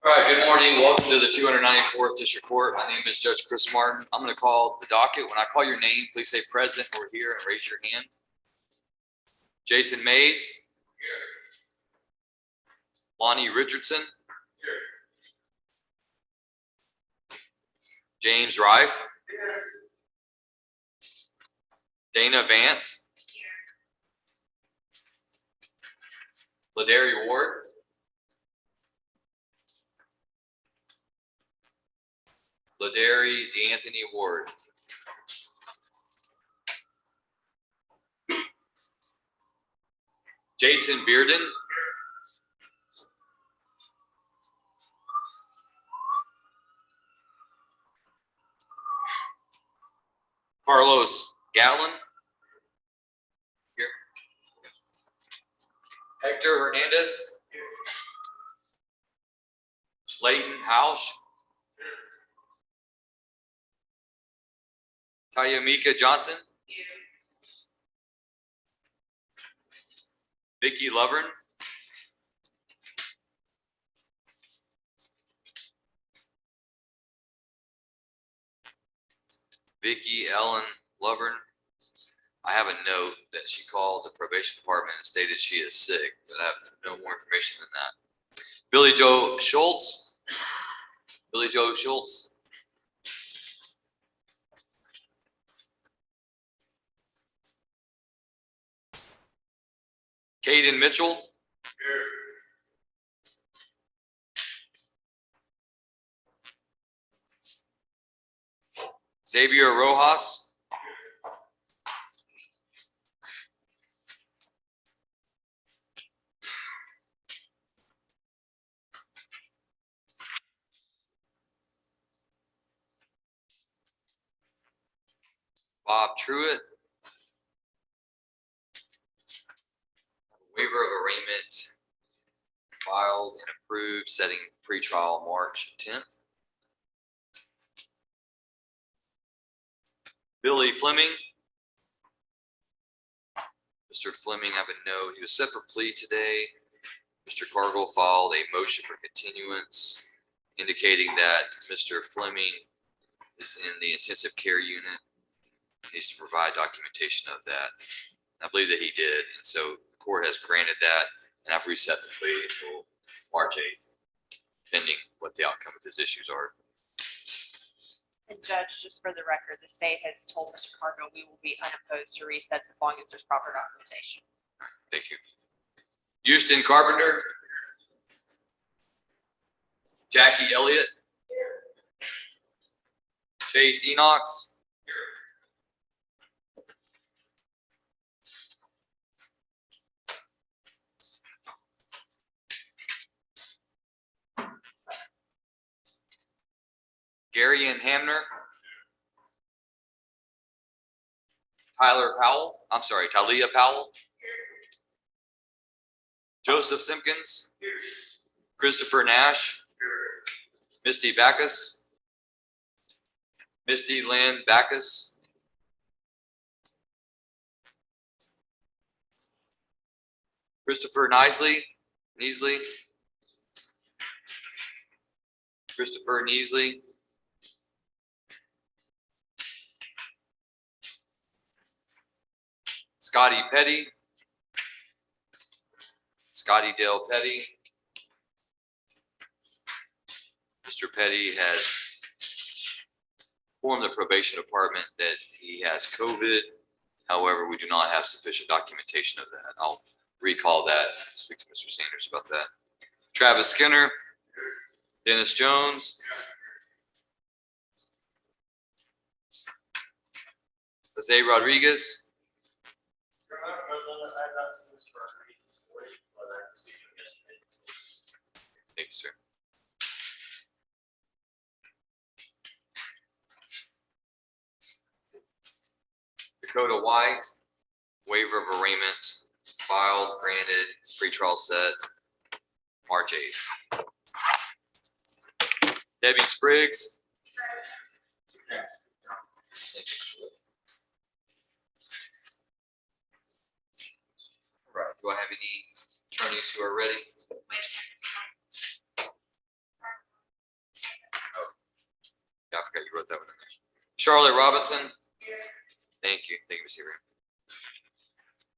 All right, good morning. Welcome to the 294th District Court. My name is Judge Chris Martin. I'm going to call the docket. When I call your name, please say present or here and raise your hand. Jason Mays. Here. Lonnie Richardson. Here. James Rife. Here. Dana Vance. Here. Ladary Ward. Ladary DeAnthony Ward. Jason Bearden. Carlos Gatlin. Here. Hector Hernandez. Here. Leighton Hausch. Tayamika Johnson. Here. Vicky Lovern. Vicky Ellen Lovern. I have a note that she called the probation department and stated she is sick, but I have no more information than that. Billy Joe Schultz. Billy Joe Schultz. Caden Mitchell. Here. Xavier Rojas. Here. Bob Truitt. Waiver of arraignment filed and approved, setting pretrial March 10th. Billy Fleming. Mr. Fleming, I have a note. He was set for plea today. Mr. Cargill filed a motion for continuance indicating that Mr. Fleming is in the intensive care unit. He needs to provide documentation of that. I believe that he did, and so court has granted that, and I've reset the plea until March 8th, pending what the outcome of his issues are. And Judge, just for the record, the state has told Mr. Cargill we will be unopposed to resets as long as there's proper documentation. All right, thank you. Houston Carpenter. Jackie Elliott. Chase Enox. Gary and Hamner. Tyler Powell. I'm sorry, Talia Powell. Joseph Simpkins. Christopher Nash. Misty Bacchus. Misty Lynn Bacchus. Christopher Neasley. Christopher Neasley. Scotty Petty. Scotty Dale Petty. Mr. Petty has informed the probation department that he has COVID. However, we do not have sufficient documentation of that. I'll recall that, speak to Mr. Sanders about that. Travis Skinner. Dennis Jones. Jose Rodriguez. Thank you, sir. Dakota White, waiver of arraignment filed, granted, pretrial set, March 8th. Debbie Spriggs. All right, do I have any attorneys who are ready? Yeah, I forgot you wrote that one in there. Charlotte Robinson. Thank you, Mr. Avery.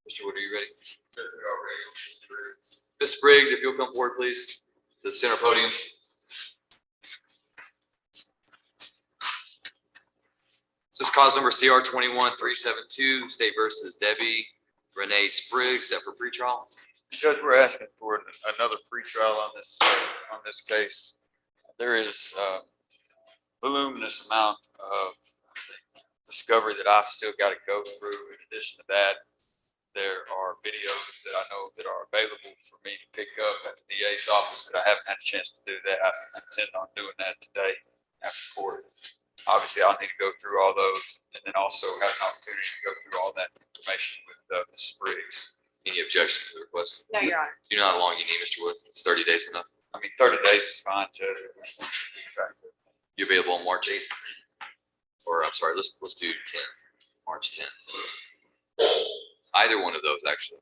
Mr. Wood, are you ready? Ms. Spriggs, if you'll come forward, please, to the center podium. This is cause number CR 21372, State versus Debbie Renee Spriggs, set for pretrial. Judge, we're asking for another pretrial on this case. There is a voluminous amount of discovery that I've still got to go through. In addition to that, there are videos that I know that are available for me to pick up at the DA's office, but I haven't had a chance to do that. I intend on doing that today after court. Obviously, I'll need to go through all those and then also have an opportunity to go through all that information with Ms. Spriggs. Any objection to the request? No, Your Honor. Do you know how long you need, Mr. Wood? It's 30 days enough. I mean, 30 days is fine, Judge. You available on March 8th? Or I'm sorry, let's do 10th, March 10th. Either one of those, actually.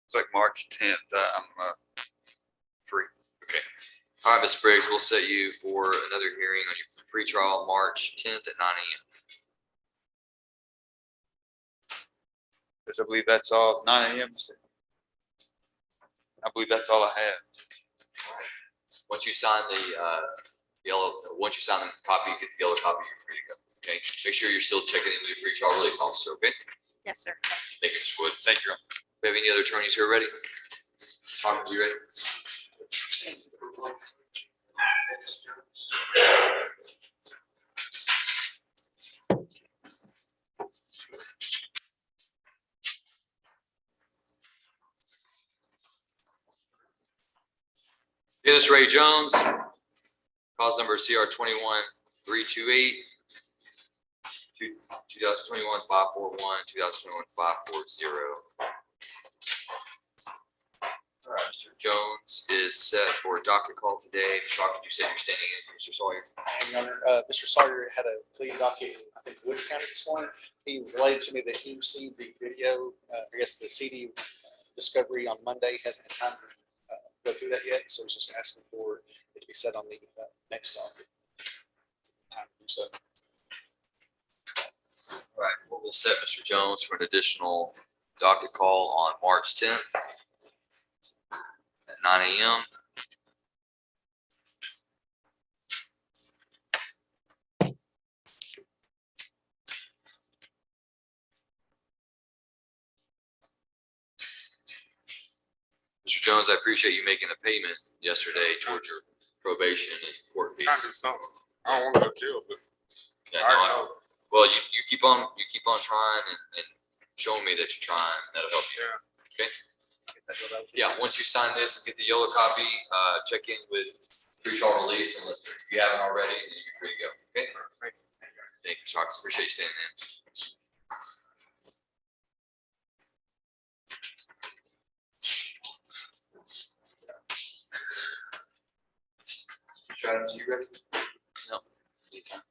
It's like March 10th. I'm free. Okay. All right, Ms. Spriggs, we'll set you for another hearing on your pretrial March 10th at 9 a.m. Because I believe that's all, 9 a.m. I believe that's all I have. Once you sign the once you sign the copy, you get the yellow copy, you're free to go. Okay. Make sure you're still checking in with your pretrial release officer. Okay. Yes, sir. Thank you, Mr. Wood. Thank you. Do we have any other attorneys who are ready? Tom, are you ready? Dennis Ray Jones, cause number CR 21328, 2021 541, 2021 540. All right, Mr. Jones is set for a docket call today. Mr. Docket, you said you're standing in for Mr. Sawyer. Your Honor, Mr. Sawyer had a plea docket, I think, Wood County this morning. He relayed to me that he received the video, I guess the CD discovery on Monday, hasn't had time to go through that yet, so he's just asking for it to be set on the next docket. Time to do so. All right, well, we'll set Mr. Jones for an additional docket call on March 10th at 9 a.m. Mr. Jones, I appreciate you making a payment yesterday towards your probation and court fees. Trying to do something. I don't want to go to jail, but Yeah, I no, know. well, you keep on trying and showing me that you're trying. That'll help you. Yeah. Okay. Yeah, once you sign this and get the yellow copy, check in with pretrial release and if you haven't already, then you're free to go. Okay. Thank you, Sharks. Appreciate you staying in. Travis, you ready? No. Anytime.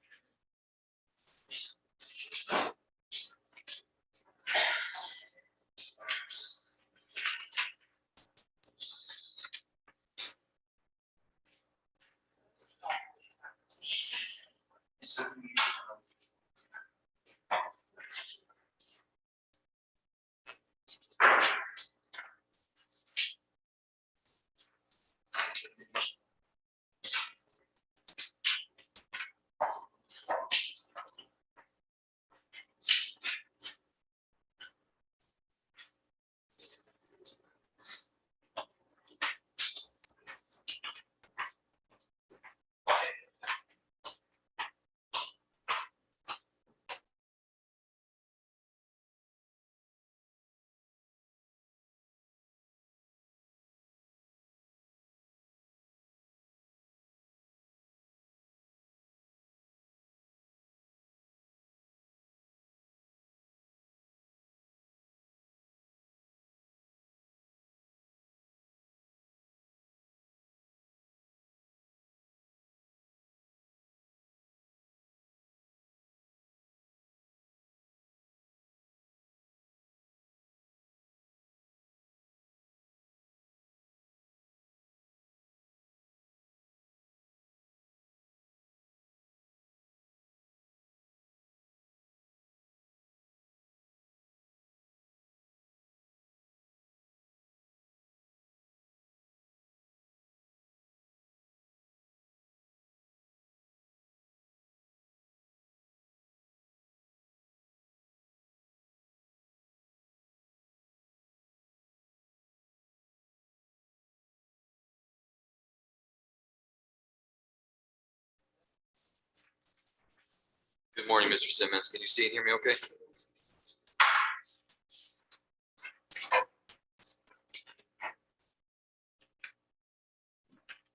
Good morning, Mr. Simmons. Can you see and hear me okay?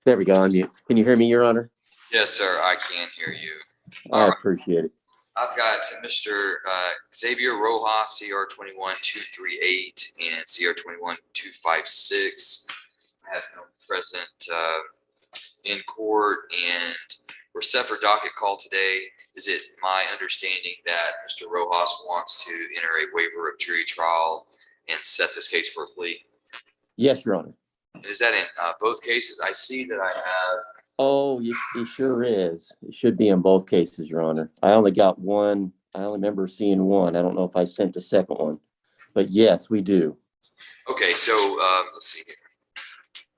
There we go, unmute. Can you hear me, Your Honor? Yes, sir, I can hear you. I All right. appreciate it. I've got Mr. Xavier Rojas, CR 21238 and CR 21256. I have no present in court, and we're set for docket call today. Is it my understanding that Mr. Rojas wants to enter a waiver of jury trial and set this case for a plea? Yes, Your Honor. And is that in both cases? I see that I have. Oh, it sure is. It should be in both cases, Your Honor. I only got one. I only remember seeing one. I don't know if I sent the second one, but yes, we do. Okay, so let's see here.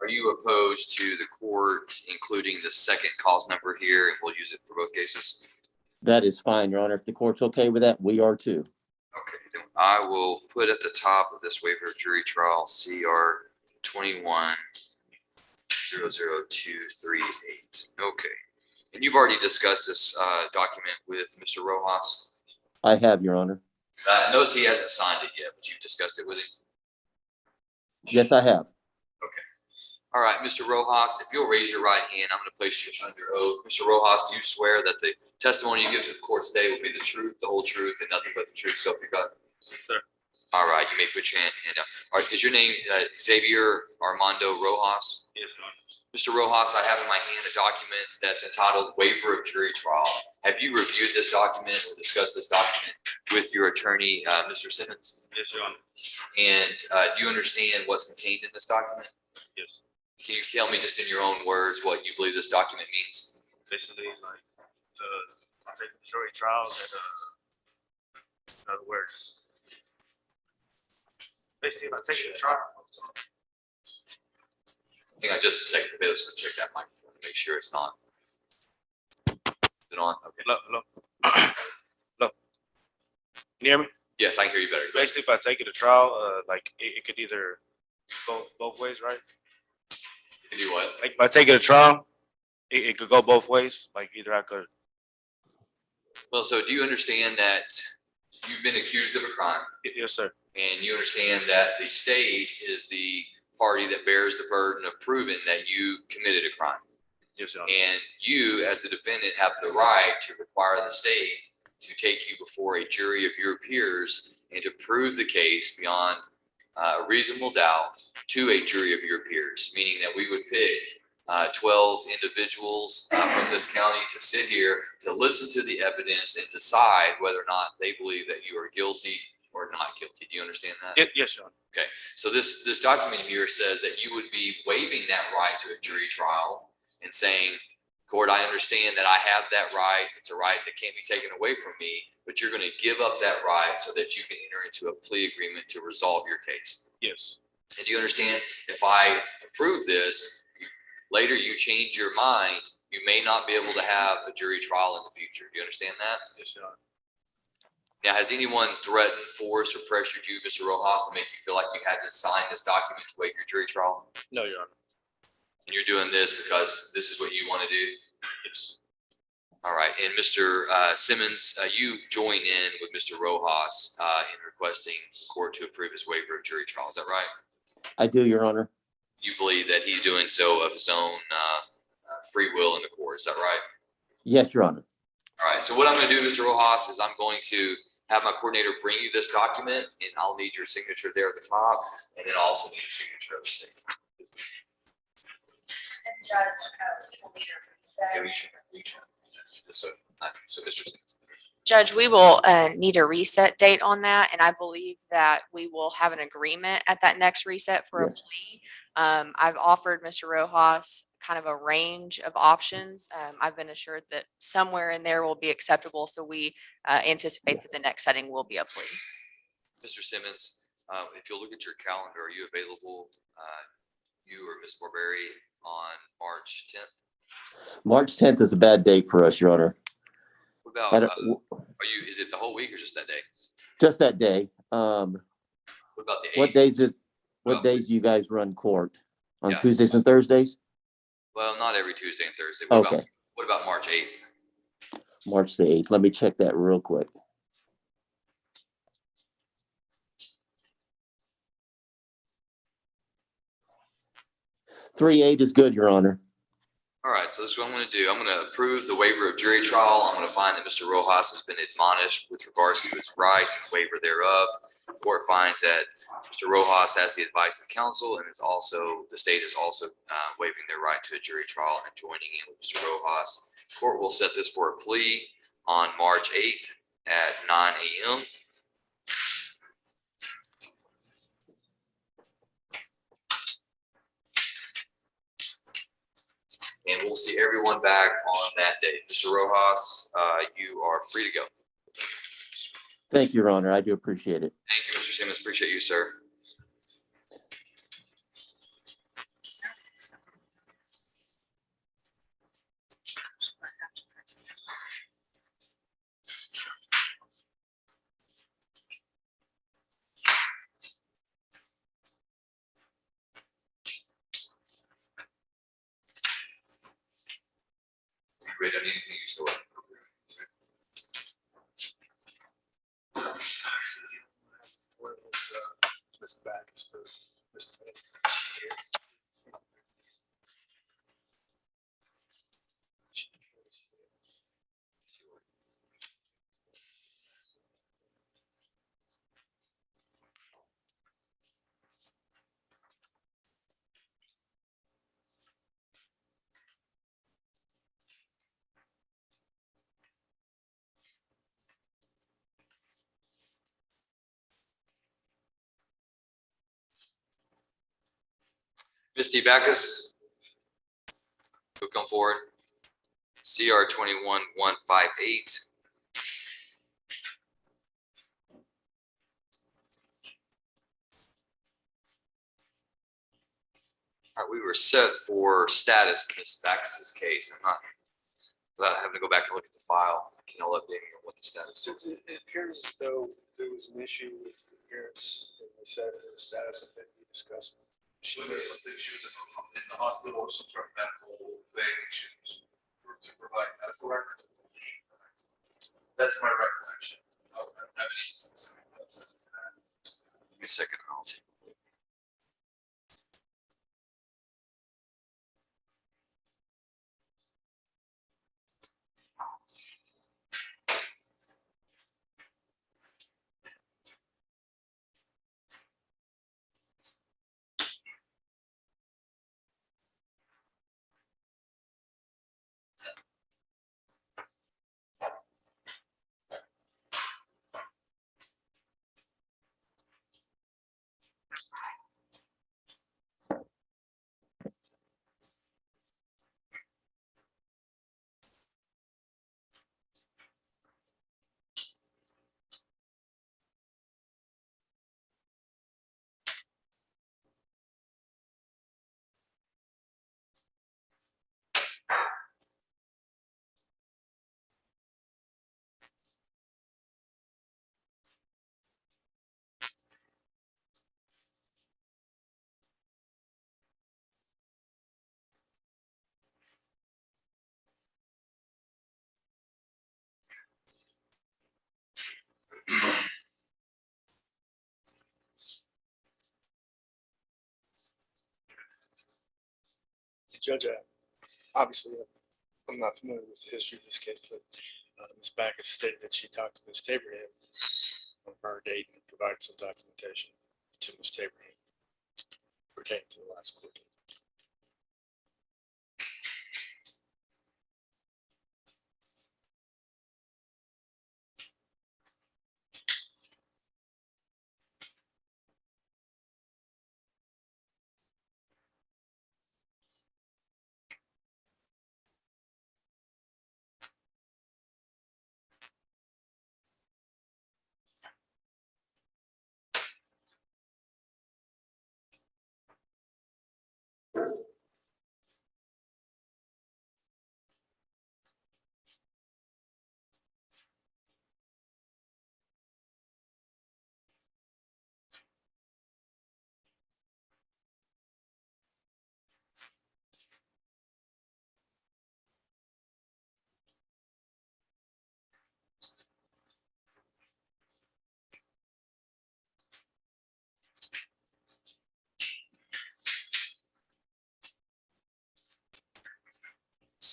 Are you opposed to the court including the second cause number here, and we'll use it for both cases? That is fine, Your Honor. If the court's okay with that, we are too. Okay, then I will put at the top of this waiver of jury trial CR 2100238. Okay, and you've already discussed this document with Mr. Rojas. I have, Your Honor. Notice he hasn't signed it yet, but you've discussed it with him. Yes, I have. All right, Mr. Rojas, if you'll raise your right hand, I'm going to place you under oath. Mr. Rojas, do you swear that the testimony you give to the court today will be the truth, the whole truth, and nothing but the truth, so help you God? Yes, sir. All right, you may put your hand down. All right, is your name Xavier Armando Rojas? Yes, sir. Mr. Rojas, I have in my hand a document that's entitled Waiver of Jury Trial. Have you reviewed this document or discussed this document with your attorney, Mr. Simmons? Yes, Your Honor. And do you understand what's contained in this document? Yes. Can you tell me just in your own words what you believe this document means? Basically, like, I take the jury trial that, in other words, basically, if I take the trial. Hang on just a second. I was going to check that microphone to make sure it's not. Is it on? Okay. Hello, hello. Hello. Can you hear me? Yes, I can hear you better. Go ahead. Basically, if I take it to trial, like, it could either go both ways, right? You can do what? Like, if I take it to trial, it could go both ways. Like, either I could. Well, so do you understand that you've been accused of a crime, Yes, sir. and you understand that the state is the party that bears the burden of proving that you committed a crime? Yes, Your Honor. And you, as the defendant, have the right to require the state to take you before a jury of your peers and to prove the case beyond reasonable doubt to a jury of your peers, meaning that we would pick 12 individuals from this county to sit here to listen to the evidence and decide whether or not they believe that you are guilty or not guilty. Do you understand that? Yes, Your Honor. So this document here says that you would be waiving that right to a jury trial and saying, court, I understand that I have that right. It's a right that can't be taken away from me, but you're going to give up that right so that you can enter into a plea agreement to resolve your case. Yes. And do you understand, if I approve this, later you change your mind, you may not be able to have a jury trial in the future. Do you understand that? Yes, Your Honor. Now, has anyone threatened, forced, or pressured you, Mr. Rojas, to make you feel like you had to sign this document to waive your jury trial? No, Your Honor. And you're doing this because this is what you want to do? Yes. All right. And Mr. Simmons, you join in with Mr. Rojas in requesting the court to approve his waiver of jury trial. Is that right? I do, Your Honor. You believe that he's doing so of his own free will in the court. Is that right? Yes, Your Honor. All right. So what I'm going to do, Mr. Rojas, is I'm going to have my coordinator bring you this document, and I'll need your signature there at the top, and then I'll also need a signature of the state. And Judge, we will need a Yeah, reset. we should. So Mr. Simmons. Judge, we will need a reset date on that, and I believe that we will have an agreement at that next reset for a Yes. plea. I've offered Mr. Rojas kind of a range of options. I've been assured that somewhere in there will be acceptable, so we anticipate that the next setting will be a plea. Mr. Simmons, if you'll look at your calendar, are you available, you or Ms. Barberry, on March 10th? March 10th is a bad date for us, Your Honor. What about, I don't- is it the whole week or just that day? Just that day. What about the 8th? What days do you guys run court? On Yeah. Tuesdays and Thursdays? Well, not every Tuesday and Thursday. Okay. What about March 8th? March the 8th. Let me check that real quick. 3/8 is good, Your Honor. All right, so this is what I'm going to do. I'm going to approve the waiver of jury trial. I'm going to find that Mr. Rojas has been admonished with regards to his rights and waiver thereof. The court finds that Mr. Rojas has the advice of counsel, and the state is also waiving their right to a jury trial and joining in with Mr. Rojas. Court will set this for a plea on March 8th at 9 a.m. And we'll see everyone back on that day. Mr. Rojas, you are free to go. Thank you, Your Honor. I do appreciate it. Thank you, Mr. Simmons. Appreciate you, sir. You read on anything you still want? One of those, Miss Bacchus for Mr. Ms. T. Bacchus, you'll come forward. CR 21158. All right, we were set for status in Ms. Bacchus's case. I'm not, without having to go back and look at the file, can you all update me on what the status is? It appears as though there was an issue with the parents, and they said the status of it be discussed. She was something, she was in the hospital, some sort of medical thing, she was to provide medical records. That's my recollection. I don't have any specific notes as to that. Give me a second. Judge, obviously, I'm not familiar with the history of this case, but Ms. Bacchus stated that she talked to Ms. Taberham on her date and provided some documentation to Ms. Taberham pertaining to the last court date.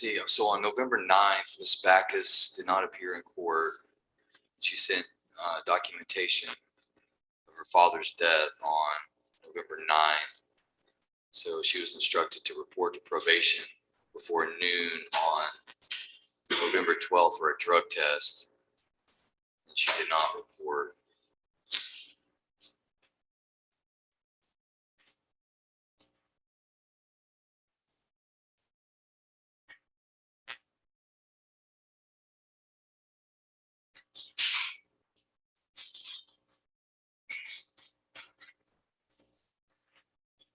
see, so on November 9th, Ms. Bacchus did not appear in court. She sent documentation of her father's death on November 9th. So she was instructed to report to probation before noon on November 12th for a drug test. And she did not report.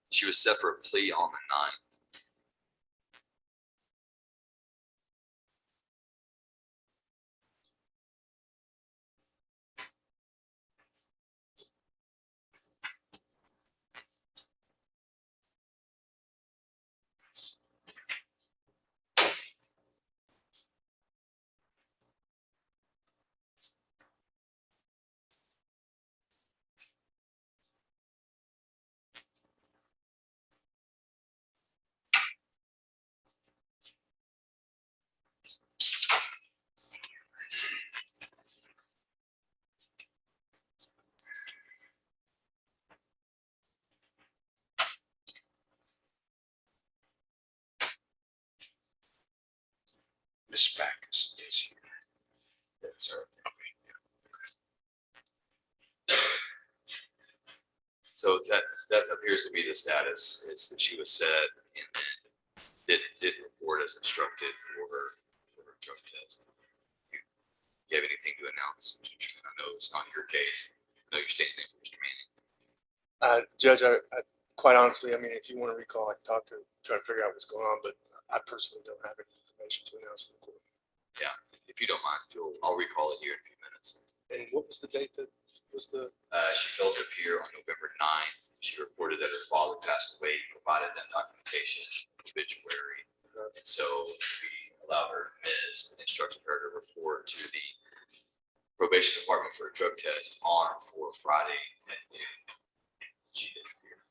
She was set for a plea on the 9th. Ms. Bacchus is here. Yes, sir. So that appears to be the status, is that she was set and then did report as instructed for her drug test. You have anything to announce, Mr. Chairman? I know it's not your case. I know you're standing in for Mr. Manning. Judge, I quite honestly, I mean, if you want to recall, I can talk to, try to figure out what's going on, but I personally don't have any information to announce for the court. Yeah, if you don't mind, I'll recall it here in a few minutes. And what was the date that was the? She failed to appear on November 9th. She reported that her father passed away, provided that documentation, obituary. And so we allowed her, instructed her to report to the probation department for a drug test on or for Friday at noon. She didn't appear.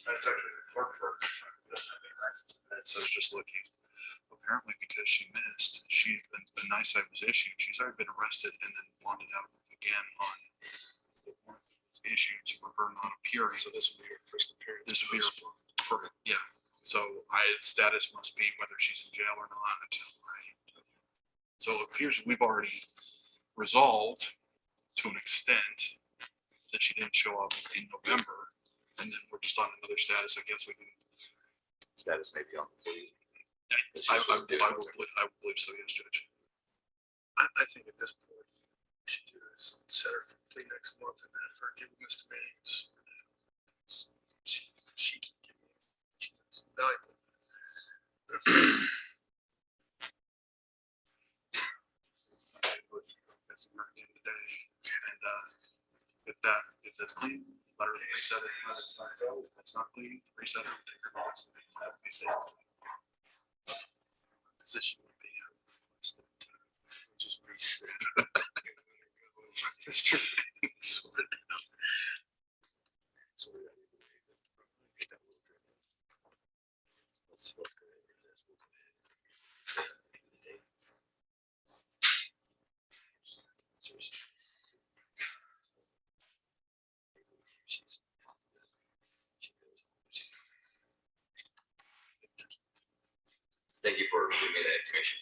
That's actually the clerk for. So I was just looking, apparently because she missed, the nice I was issued, she's already been arrested and then bonded out again on the warrant issued for her not appearing. So this will be her first appearance. This will be her permit, yeah. So status must be whether she's in jail or not until so it appears we've already resolved to an extent that she didn't show up in November. And then we're just on another status, I guess we can. Status may be on the plea. I would believe so, yes, Judge. I think at this point, we should do is set her for plea next month and have her give Mr. Manning's. She can give me, it's valuable. That's again today, and if that's clean, let her reset it, let it go. If it's not clean, reset it, take her class. Position would be just reset. Mr. Sort it out. Let's go ahead and do this. We'll go ahead and set the date. Thank you for giving me that information.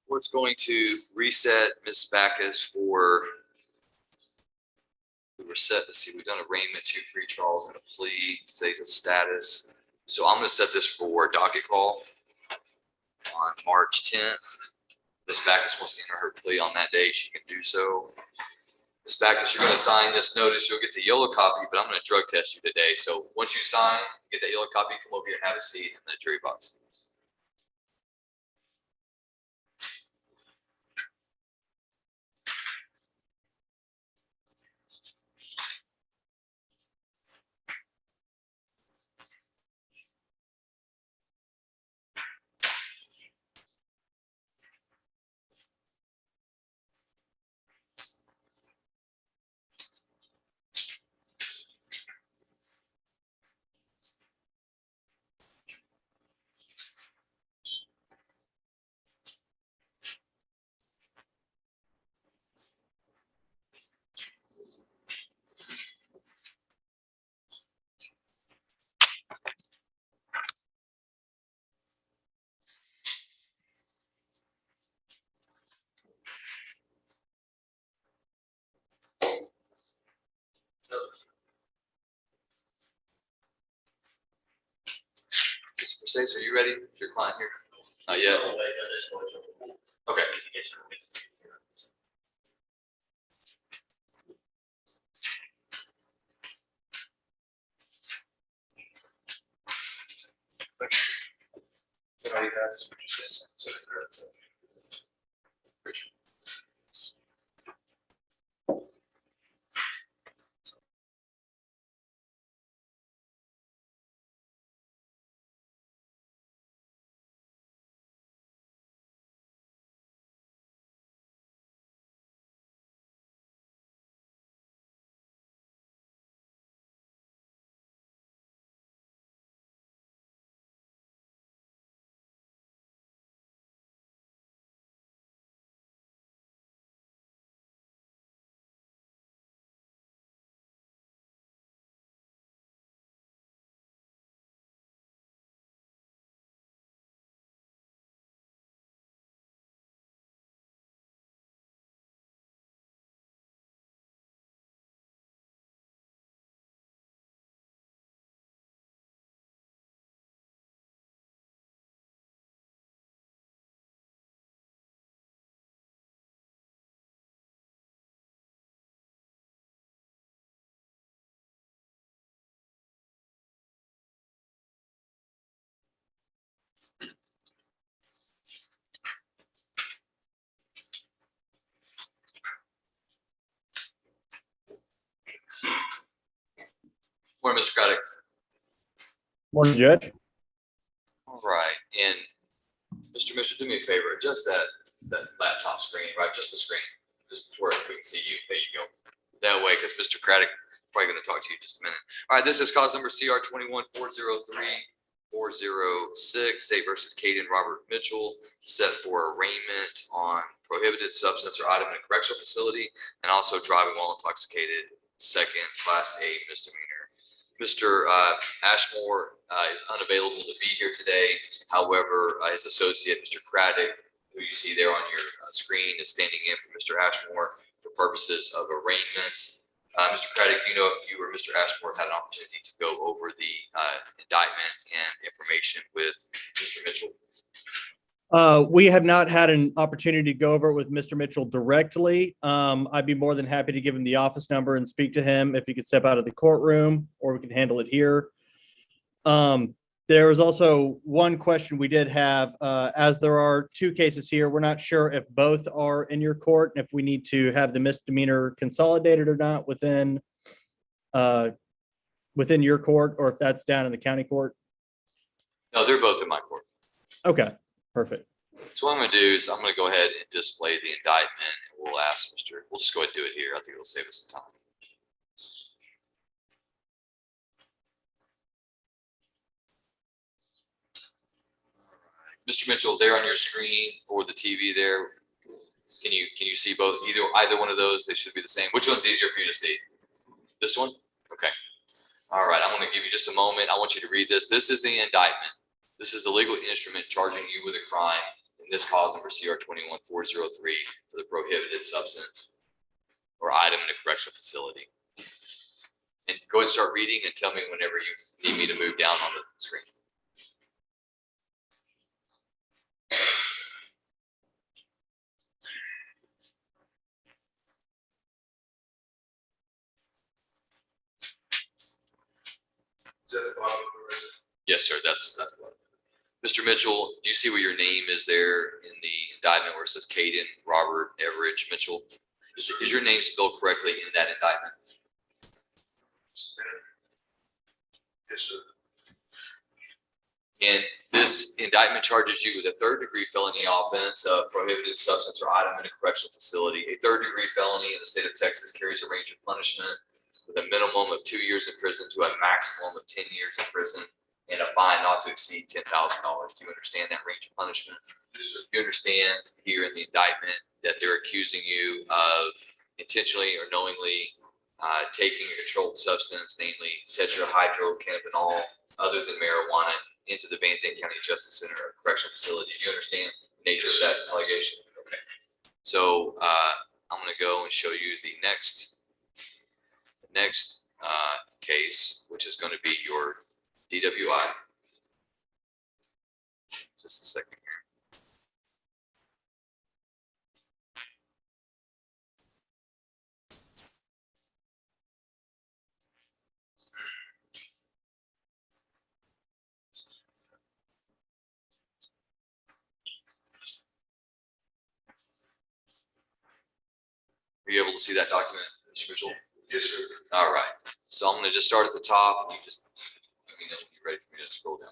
Court's going to reset Ms. Bacchus for, let's see, we've done arraignment, 2 pre-trials and a plea, stays of status. So I'm gonna set this for docket call on March 10th. Ms. Bacchus wants to enter her plea on that date, she can do so. Ms. Bacchus, you're gonna sign this notice, you'll get the yellow copy, but I'm gonna drug test you today. So once you sign, get that yellow copy, come over here and have a seat in the jury box. Mr. Mercedes, are you ready? Is your client here? Not yet. Okay. Richard. Morning, Mr. Craddock. Morning, Judge. All right, and Mr. Mitchell, do me a favor, adjust that laptop screen, right, just the screen, just where we can see you, there you go. That way, because Mr. Craddock probably gonna talk to you in just a minute. All right, this is cause number CR 21-403-406, State versus Caden Robert Mitchell, set for arraignment on prohibited substance or item in a correctional facility, and also driving while intoxicated, second class A misdemeanor. Mr. Ashmore is unavailable to be here today. However, his associate, Mr. Craddock, who you see there on your screen, is standing in for Mr. Ashmore for purposes of arraignment. Mr. Craddock, do you know if you or Mr. Ashmore had an opportunity to go over the indictment and information with Mr. Mitchell? We have not had an opportunity to go over it with Mr. Mitchell directly. I'd be more than happy to give him the office number and speak to him if he could step out of the courtroom, or we can handle it here. There was also one question we did have, as there are two cases here. We're not sure if both are in your court and if we need to have the misdemeanor consolidated or not within your court, or if that's down in the county court. No, they're both in my court. Okay, perfect. So what I'm gonna do is I'm gonna go ahead and display the indictment, and we'll ask we'll just go ahead and do it here. I think it'll save us some time. Mr. Mitchell, there on your screen or the TV there, can you see both, either one of those? They should be the same. Which one's easier for you to see? This one? Okay. All right, I'm gonna give you just a moment. I want you to read this. This is the indictment. This is the legal instrument charging you with a crime in this cause number CR 21-403 for the prohibited substance or item in a correctional facility. And go ahead and start reading and tell me whenever you need me to move down on the screen. Is that the bottom of the list? Yes, sir. That's what. Mr. Mitchell, do you see where your name is there in the indictment where it says Caden Robert Everidge Mitchell? Is your name spelled correctly in that indictment? Yes, sir. And this indictment charges you with a third-degree felony offense of prohibited substance or item in a correctional facility. A third-degree felony in the state of Texas carries a range of punishment with a minimum of 2 years in prison to a maximum of 10 years in prison and a fine not to exceed $10,000. Do you understand that range of punishment? Do you understand here in the indictment that they're accusing you of intentionally or knowingly taking a controlled substance, namely tetrahydrocannabinol, other than marijuana, into the Vance County Justice Center or Correctional Facility? Do you understand the nature of that allegation? Okay. So I'm going to go and show you the next case, which is going to be your DWI. Just a second here. Are you able to see that document, Mr. Mitchell? Yes, sir. All right. So I'm going to just start at the top, and you just let me know when you're ready for me to scroll down.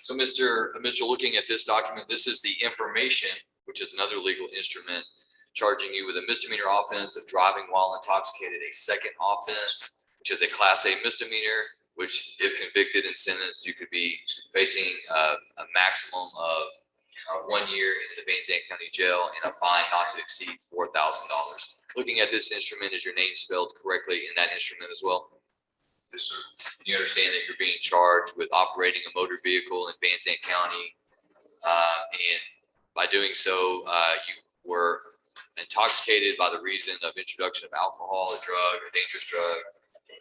So Mr. Mitchell, looking at this document, this is the information, which is another legal instrument charging you with a misdemeanor offense of driving while intoxicated, a second offense, which is a Class A misdemeanor, which if convicted and sentenced, you could be facing a maximum of 1 year in the Vance County Jail and a fine not to exceed $4,000. Looking at this instrument, is your name spelled correctly in that instrument as well? Yes, sir. And you understand that you're being charged with operating a motor vehicle in Vance County. And by doing so, you were intoxicated by the reason of introduction of alcohol, a drug, a dangerous drug,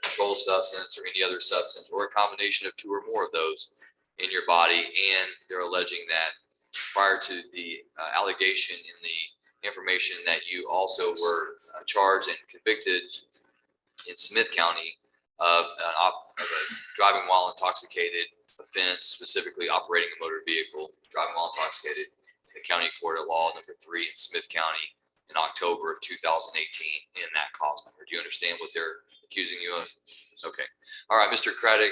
controlled substance, or any other substance, or a combination of two or more of those in your body. And they're alleging that prior to the allegation in the information that you also were charged and convicted in Smith County of a driving while intoxicated offense, specifically operating a motor vehicle, driving while intoxicated, in the county court of law number 3 in Smith County in October of 2018 in that cause number. Do you understand what they're accusing you of? Okay. All right, Mr. Craddock,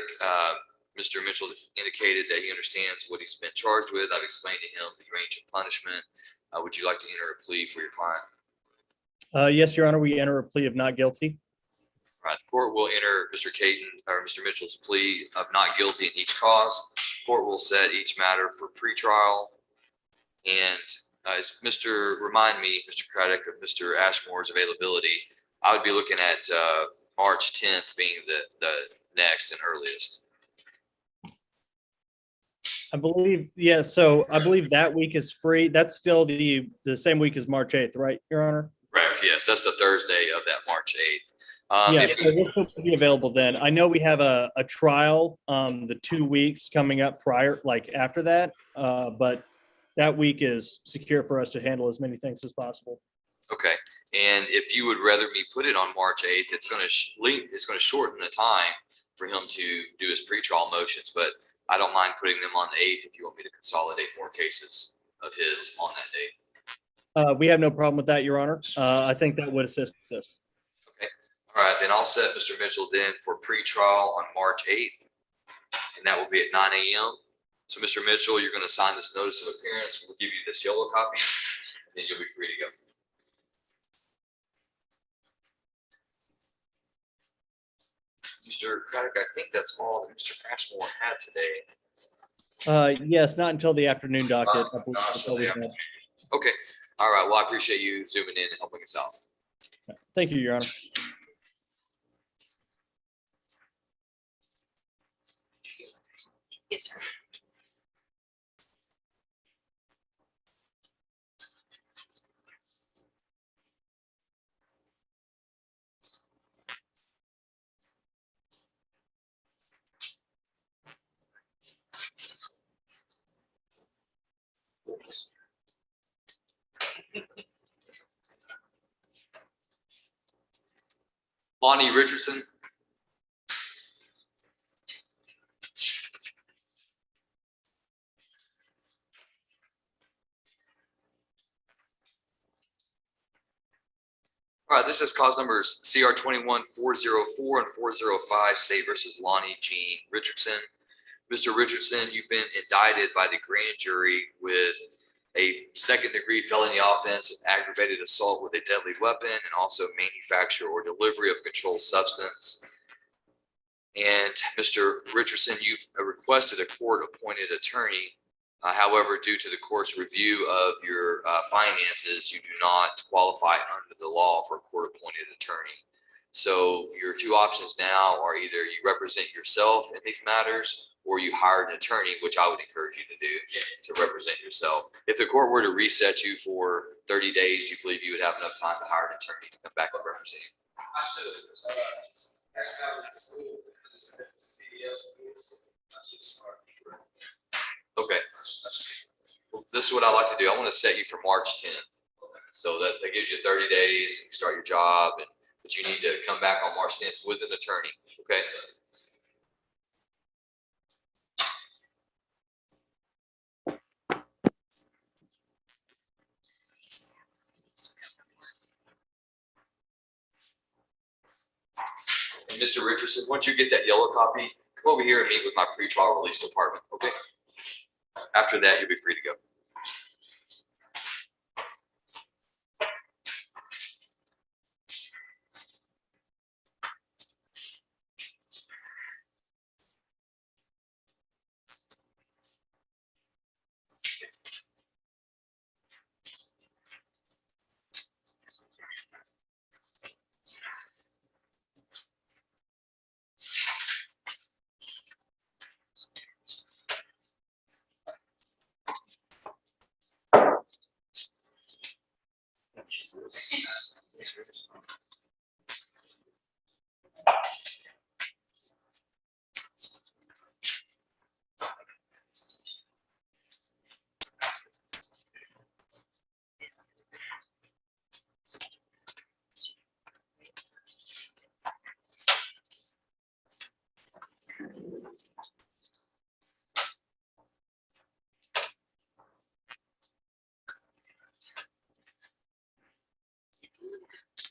Mr. Mitchell indicated that he understands what he's been charged with. I've explained to him the range of punishment. Would you like to enter a plea for your client? Yes, Your Honor, we enter a plea of not guilty. All right, the court will enter Mr. Caton or Mr. Mitchell's plea of not guilty in each cause. Court will set each matter for pretrial. And as remind me, Mr. Craddock, of Mr. Ashmore's availability, I would be looking at March 10th being the next and earliest. I believe, yeah, so I believe that week is free. That's still the same week as March 8th, right, Your Honor? Correct, yes, that's the Thursday of that March 8th. Yeah, if so we'll still be available then. I know we have a trial, the 2 weeks coming up prior, like after that, but that week is secure for us to handle as many things as possible. Okay, and if you would rather me put it on March 8th, it's going to shorten the time for him to do his pretrial motions, but I don't mind putting them on the 8th if you want me to consolidate more cases of his on that date. We have no problem with that, Your Honor. I think that would assist us. Okay, all right, then I'll set Mr. Mitchell then for pretrial on March 8th, and that will be at 9 a.m. So, Mr. Mitchell, you're going to sign this notice of appearance. We'll give you this yellow copy, and then you'll be free to go. Mr. Craddock, I think that's all that Mr. Ashmore had today. Yes, not until the afternoon docket. I believe Not that's until all we the have. Okay, all right, well, I appreciate you zooming in and helping us out. Thank you, Your Honor. Yes, sir. Lonnie Richardson. All right, this is cause numbers CR 21-404 and 405, State versus Lonnie Jean Richardson. Mr. Richardson, you've been indicted by the grand jury with a second-degree felony offense of aggravated assault with a deadly weapon, and also manufacture or delivery of controlled substance. And Mr. Richardson, you've requested a court-appointed attorney. However, due to the court's review of your finances, you do not qualify under the law for a court-appointed attorney. So your two options now are either you represent yourself in these matters, or you hire an attorney, which I would encourage you to do, to represent yourself. If the court were to reset you for 30 days, you believe you would have enough time to hire an attorney to come back and represent you? I should. Actually, I was in school. CDL schools. I should start. Okay. Well, this is what I like to do. I want to set you for March 10th. So that gives you 30 days, you start your job, but you need to come back on March 10th with an attorney. Okay. And Mr. Richardson, once you get that yellow copy, come over here and meet with my pretrial release department. Okay. After that, you'll be free to go.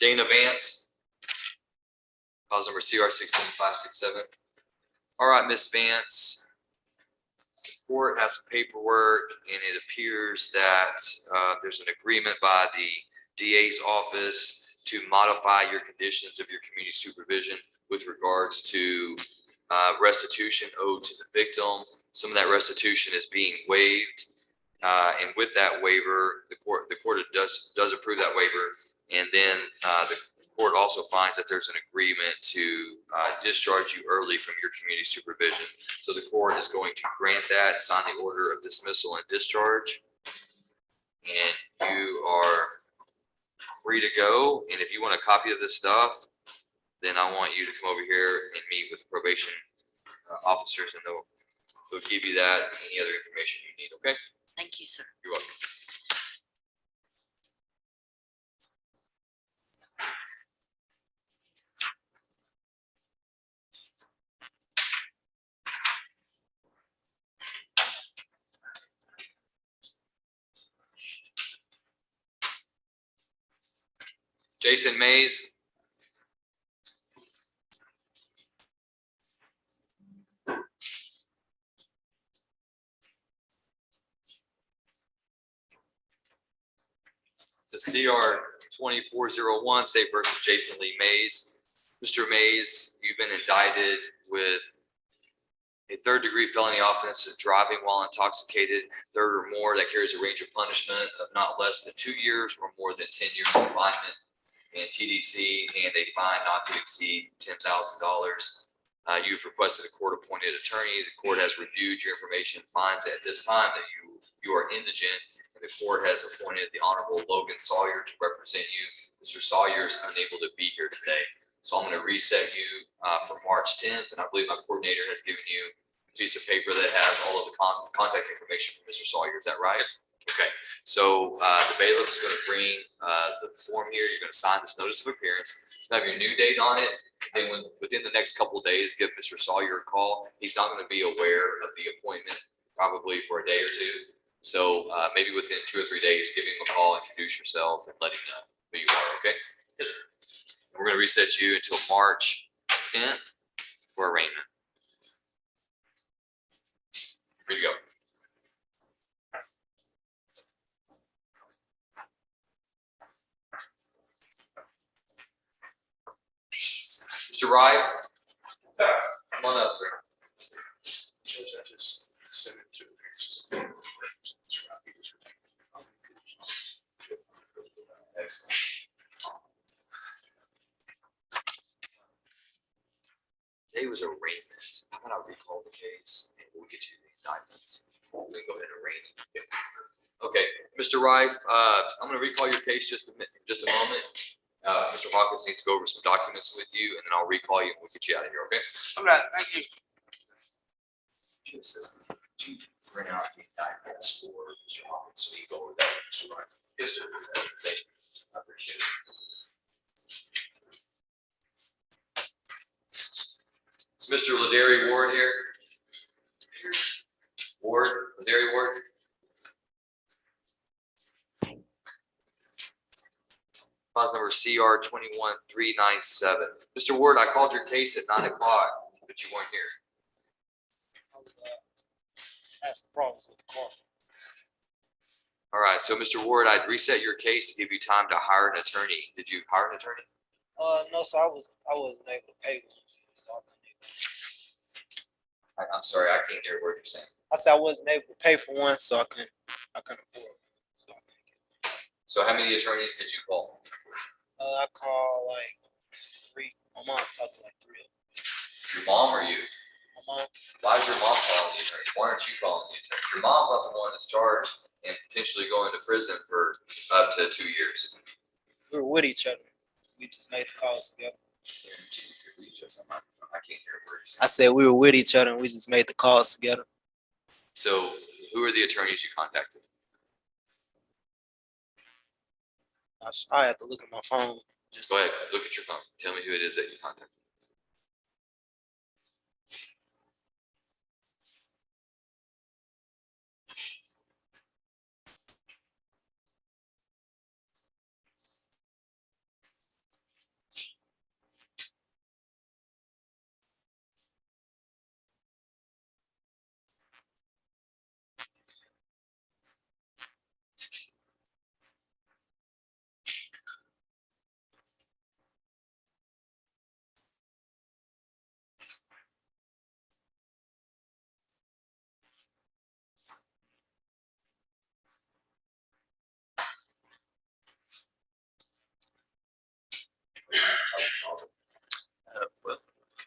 Dana Vance, cause number CR 16567. All right, Miss Vance, the court has some paperwork, and it appears that there's an agreement by the DA's office to modify your conditions of your community supervision with regards to restitution owed to the victim. Some of that restitution is being waived, and with that waiver, the court does approve that waiver. And then the court also finds that there's an agreement to discharge you early from your community supervision. So the court is going to grant that, sign the order of dismissal and discharge. And you are free to go. And if you want a copy of this stuff, then I want you to come over here and meet with the probation officers, and they'll give you that and any other information you need, okay? Thank you, sir. You're welcome. Jason Mays. It's a CR 2401, State versus Jason Lee Mays. Mr. Mays, you've been indicted with a third-degree felony offense of driving while intoxicated, third or more, that carries a range of punishment of not less than 2 years or more than 10 years confinement, and TDC, and a fine not to exceed $10,000. You've requested a court-appointed attorney. The court has reviewed your information, finds at this time that you are indigent, and the court has appointed the Honorable Logan Sawyer to represent you. Mr. Sawyer is unable to be here today, so I'm going to reset you for March 10th, and I believe my coordinator has given you a piece of paper that has all of the contact information for Mr. Sawyer. Is that right? Okay, so the bailiff is going to bring the form here. You're going to sign this notice of appearance. You have your new date on it. And then within the next couple of days, give Mr. Sawyer a call. He's not going to be aware of the appointment probably for a day or two. So maybe within 2 or 3 days, give him a call, introduce yourself, and let him know who you are. Okay. Yes, sir. We're going to reset you until March 10th for arraignment. Free to go. Mr. Rife? Come on up, sir. Judge, I just sent it to her. Excellent. Today was arraignment. How about I recall the case and we'll get you the indictments. We can go ahead and arraign it. Okay, Mr. Rife, I'm gonna recall your case just a moment. Mr. Hawkins needs to go over some documents with you and then I'll recall you and we'll get you out of here, okay? All right, thank you. To bring out the indictments for Mr. Hawkins, so you go over that, Mr. Rife. Yes, sir. I appreciate it. Is Mr. Ladary Ward here? Ward, Ladary Ward? Clause number CR 21397. Mr. Ward, I called your case at 9 o'clock, but you weren't here. That's the problems with the car. All right, so Mr. Ward, I'd reset your case to give you time to hire an attorney. Did you hire an attorney? No, so I wasn't able to pay one. So I couldn't even- I'm sorry, I can't hear what you're saying. I said I wasn't able to pay for one, so I couldn't afford it. So So how many attorneys did you call? I called like 3. My mom talked to like 3 of them. Your mom or you? My mom, Why is your mom calling the attorney? Why aren't you calling the attorney? Your mom's not the one that's charged and potentially going to prison for up to 2 years. we were with each other. We just made the calls together. I can't hear words. I said we were with each other and we just made the calls together. So who are the attorneys you contacted? I had to look at my phone. Just Go ahead, look at your phone. Tell me who it is that you contacted.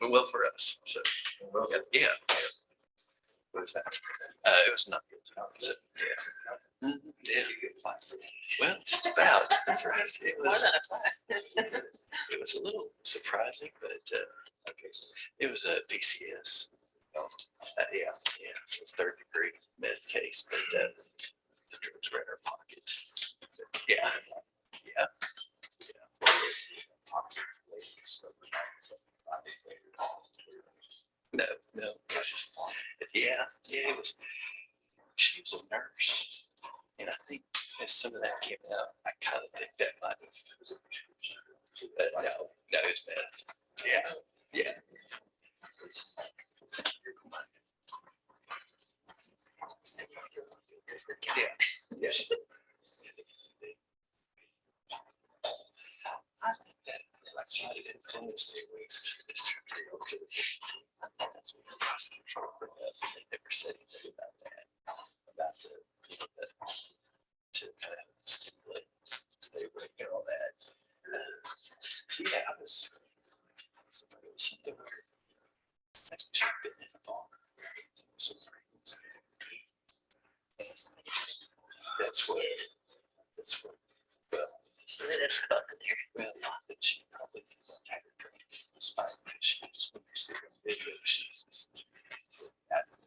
Well, for us, so, yeah. What is that? It was not good. Yeah. Mhm, yeah. Well, just about, that's right. It was a little surprising, but, okay, so it was a BCS. Yeah, so it's 3rd degree meth case, but, the drugs were in her pocket. Yeah, yeah. No, it was just, yeah, it was, she was a nurse. And I think as some of that came out, I kind of think that might have, no, it was meth. Yeah. Yeah. I think that like she did it for those 2 weeks. She did surgery on to the that's what the prosecutor they never said anything about that. About the to kind of stimulate, stay awake and all that. So yeah, I was something weird. I should have been in a bar. That's what, well, so they didn't fuck there. Well, not that she probably had a drink. It was fine because she just, when you see her on video, she's just.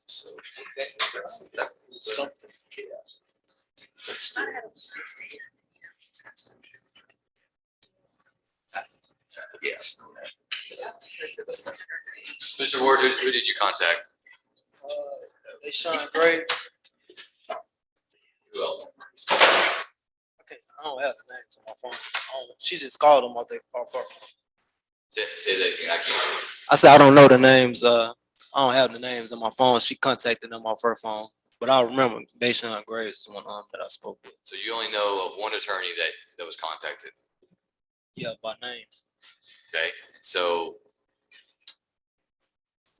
So that's something, yeah. But still. Yes. Mr. Ward, who did you contact? They Sean Gray. Who else? Okay, I don't have the names on my phone. She just called them off their phone. Say that again. I can't hear. I said I don't know the names. I don't have the names on my phone. She contacted them off her phone. But I remember Deshaun Gray is the one that I spoke with. So you only know of one attorney that was contacted. Yeah, by name. Okay, so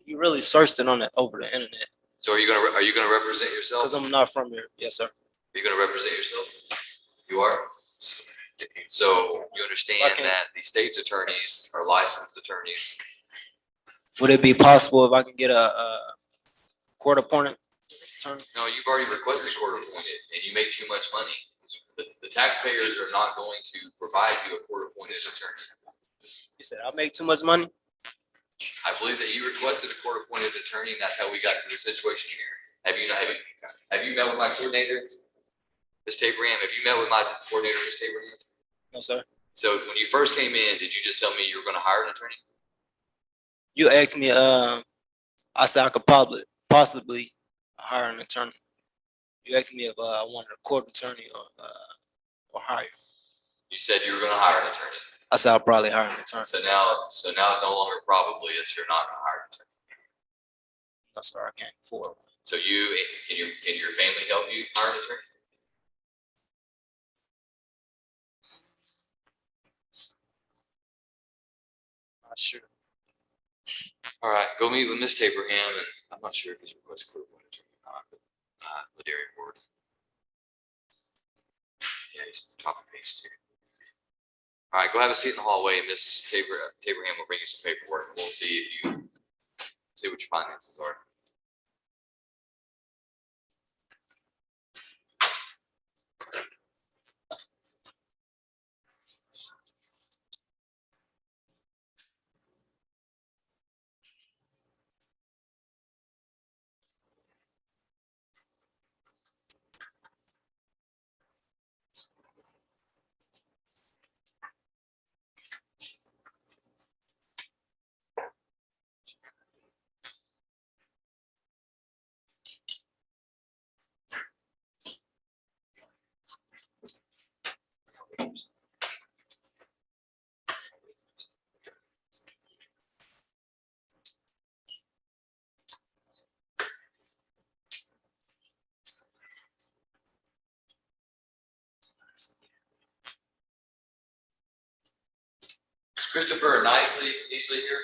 You really searched it on it over the internet, So are you gonna represent yourself? because I'm not from here. Yes, sir. Are you gonna represent yourself? You are? So you understand Okay. that the state's attorneys are licensed attorneys. Would it be possible if I can get a court appointed attorney? No, you've already requested court appointed and you make too much money. The taxpayers are not going to provide you a court appointed attorney. You said I make too much money? I believe that you requested a court appointed attorney and that's how we got to the situation here. Have you met with my coordinator, Ms. Abraham? Have you met with my coordinator, Ms. Abraham? No, sir. So when you first came in, did you just tell me you were gonna hire an attorney? You asked me, I said I could possibly hire an attorney. You asked me if I wanted a court attorney or hire. You said you were gonna hire an attorney. I said I'll probably hire an attorney. So now it's no longer probably, it's you're not gonna hire an attorney. No, sir, I can't afford one. So can your family help you hire an attorney? Not sure. All right, go meet with Miss Abraham, and I'm not sure if he's requested court appointed attorney or not, but Ladarian Ward. Yeah, he's top of page 2. All right, go have a seat in the hallway, and Miss Abraham will bring you some paperwork, and we'll see what your finances are. Christopher nicely here.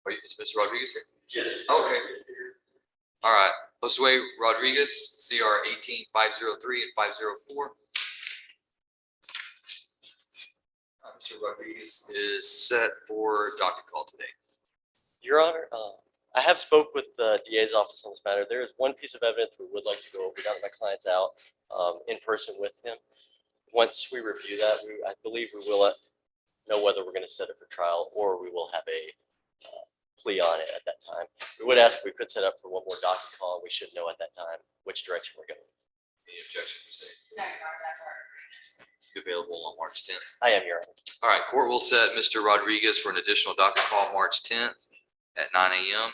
Wait, is Mr. Rodriguez here? Yes. Okay. All right, Josue Rodriguez, CR 18503 and 504. Mr. Rodriguez is set for docket call today. Your Honor, I have spoke with the DA's office on this matter. There is one piece of evidence we would like to go over now that my client's out in person with him. Once we review that, I believe we will know whether we're going to set it for trial or we will have a plea on it at that time. We would ask if we could set up for one more docket call. And we should know at that time which direction we're going. Any objections, Mr. No, available on March 10th. I am, Your Honor. All right, court will set Mr. Rodriguez for an additional docket call March 10th at 9 a.m.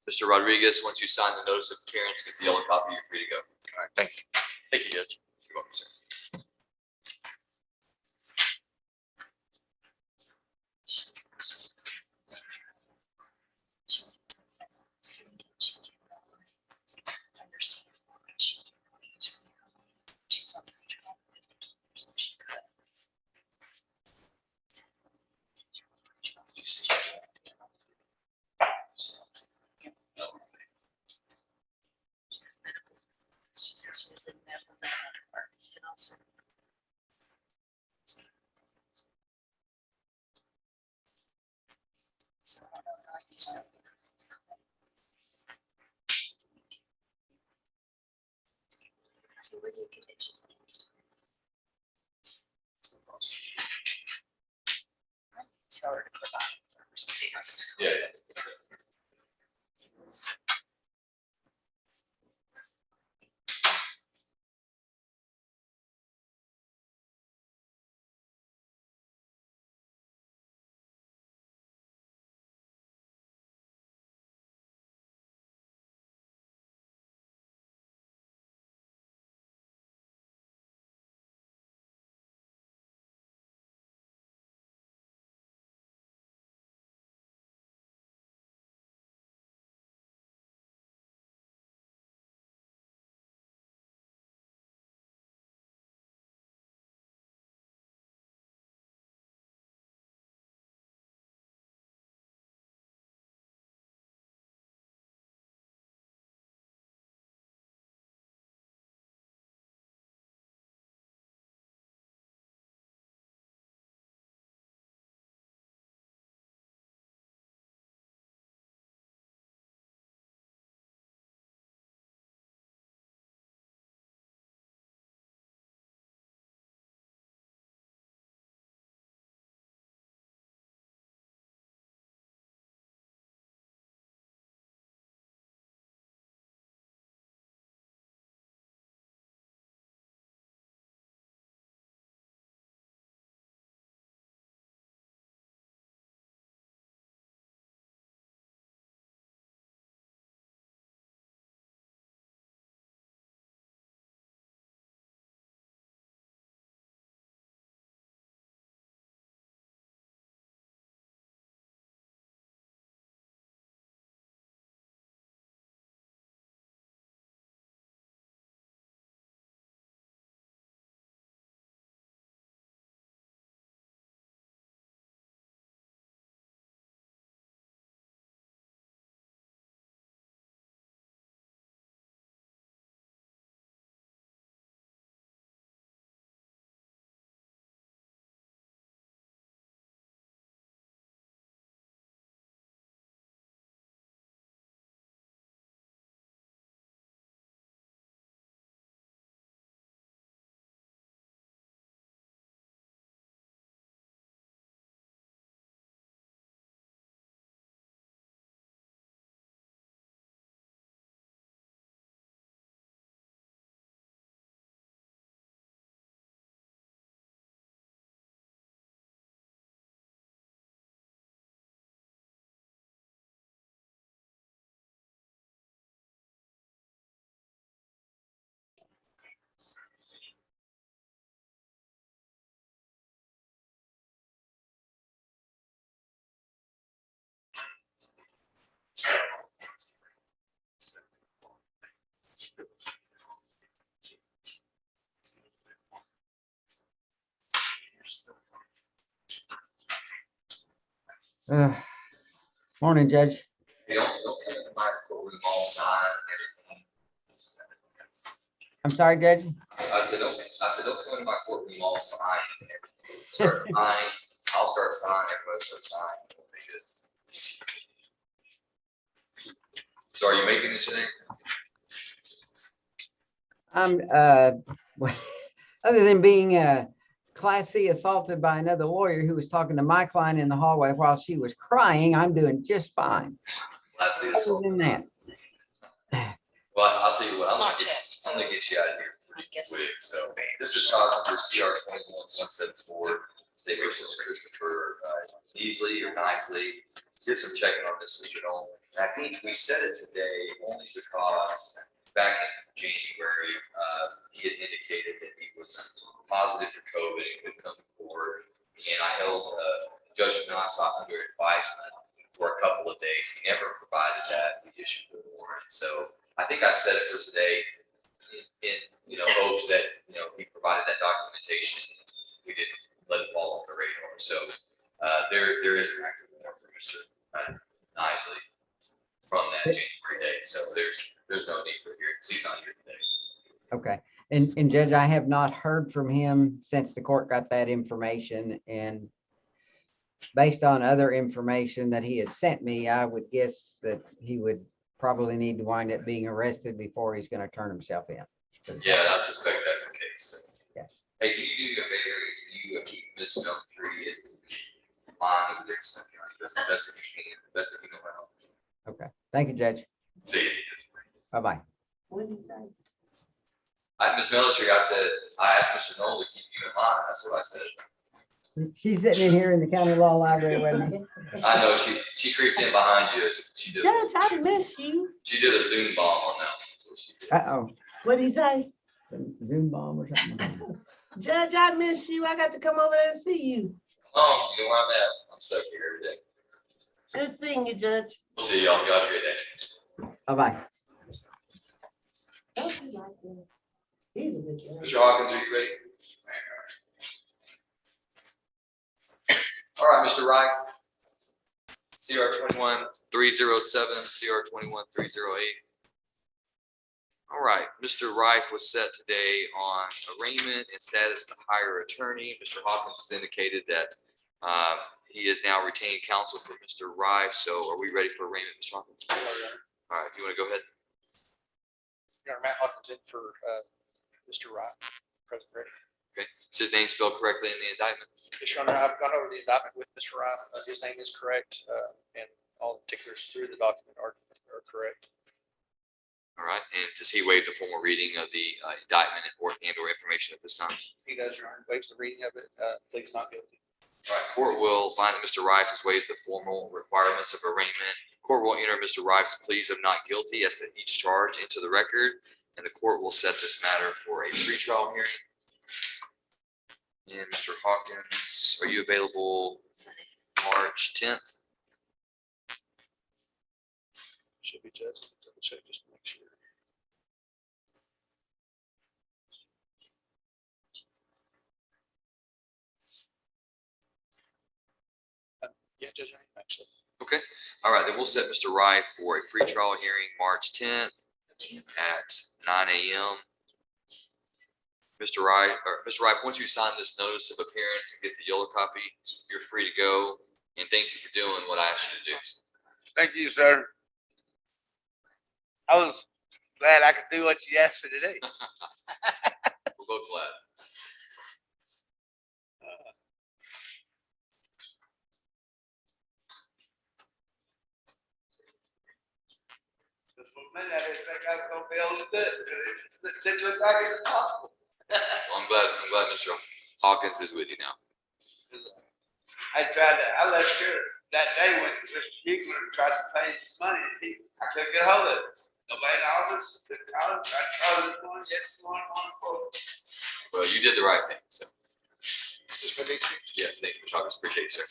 Mr. Rodriguez, once you sign the notice of appearance, get the yellow copy, you're free to go. All right, thank you. Thank you, Judge. You're welcome, sir. Yeah. Morning, Judge. Hey, don't come in my courtroom all signed and everything. I'm sorry, Judge. I said, don't come in my courtroom all signed and everything. Start signing, I'll start signing, everybody start signing. It'll be good. So are you making this today? I'm, other than being Class C assaulted by another lawyer who was talking to my client in the hallway while she was crying, I'm doing just fine. Let's see this. Other than that, Well, I'll tell you what, I'm gonna get you out of here pretty quick. So this is cause number CR 21-174, State Versus Christopher Easley or Nicely. Did some checking on this, Mr. Nolan. And I think we said it today only because back in January, he had indicated that he was positive for COVID and could come forward. And I held Judge Nassau under advisement for a couple of days. He never provided that. We issued the warrant. So I think I said it for today in hopes that, he provided that documentation. We didn't let it fall off the radar. So there is an active warrant for Mr. Nicely from that January date. So there's no need for here because he's not here today. okay. And Judge, I have not heard from him since the court got that information, and based on other information that he has sent me, I would guess that he would probably need to wind up being arrested before he's going to turn himself in. Yeah, I suspect that's the case. Yes. Hey, can you do me a favor? Can you keep Miss Tree in line as a big step? That's the best that you can, the best that you know how. Okay. Thank you, Judge. See you. Bye-bye. Miss Military, I asked Mr. Noel to keep you in line. That's what I said. She's sitting in here in the county law library with me. I know she creeped in behind you. She did. Judge, I miss you. She did a Zoom bomb on that one. That's what she did. Uh-oh. What do you say? Some Zoom bomb or something. Judge, I miss you. I got to come over there and see you. Oh, you know where I'm at. I'm stuck here every day. Good seeing you, Judge. We'll see y'all. You guys have a great day. Bye-bye. He's a good judge. Mr. Hawkins, are you ready? All right, Mr. Rife. CR 21-307, CR 21-308. All right, Mr. Rife was set today on arraignment and status to hire attorney. Mr. Hawkins has indicated that he is now retained counsel for Mr. Rife. So are we ready for arraignment, Mr. Hawkins? All right, you want to go ahead? Your Honor, Matt Hawkins in for Mr. Wright, present ready. Okay, is his name spelled correctly in the indictment? Yes, Your Honor, I've gone over the indictment with Mr. Wright. His name is correct, and all the particulars through the document are correct. All right, and does he waive the formal reading of the indictment or information at this time? He does, Your Honor, waives the reading of it, pleads not guilty. All right, court will find that Mr. Rife has waived the formal requirements of arraignment. Court will enter Mr. Rife's pleas of not guilty as to each charge into the record, and the court will set this matter for a pretrial hearing. And Mr. Hawkins, are you available March 10th? Should be Judge, double check just to make sure. Yeah, Judge, I am actually. Okay, all right, then we'll set Mr. Rife for a pretrial hearing March 10th at 9 a.m. Mr. Rife, once you sign this notice of appearance and get the yellow copy, you're free to go. And thank you for doing what I asked you to do. Thank you, sir. I was glad I could do what you asked me to do. We're both glad. For a minute, I didn't think I was gonna be able to do it, because it didn't look like it was possible. Well, I'm glad Mr. Hawkins is with you now. I left here that day when Mr. Hugler tried to pay his money, and I couldn't get hold of it. Nobody in the office, couldn't call him, I tried this morning, yet this morning, on the phone. Well, you did the right thing, so. Just for the exchange. Yes, thank you, Mr. Hawkins. Appreciate it, sir.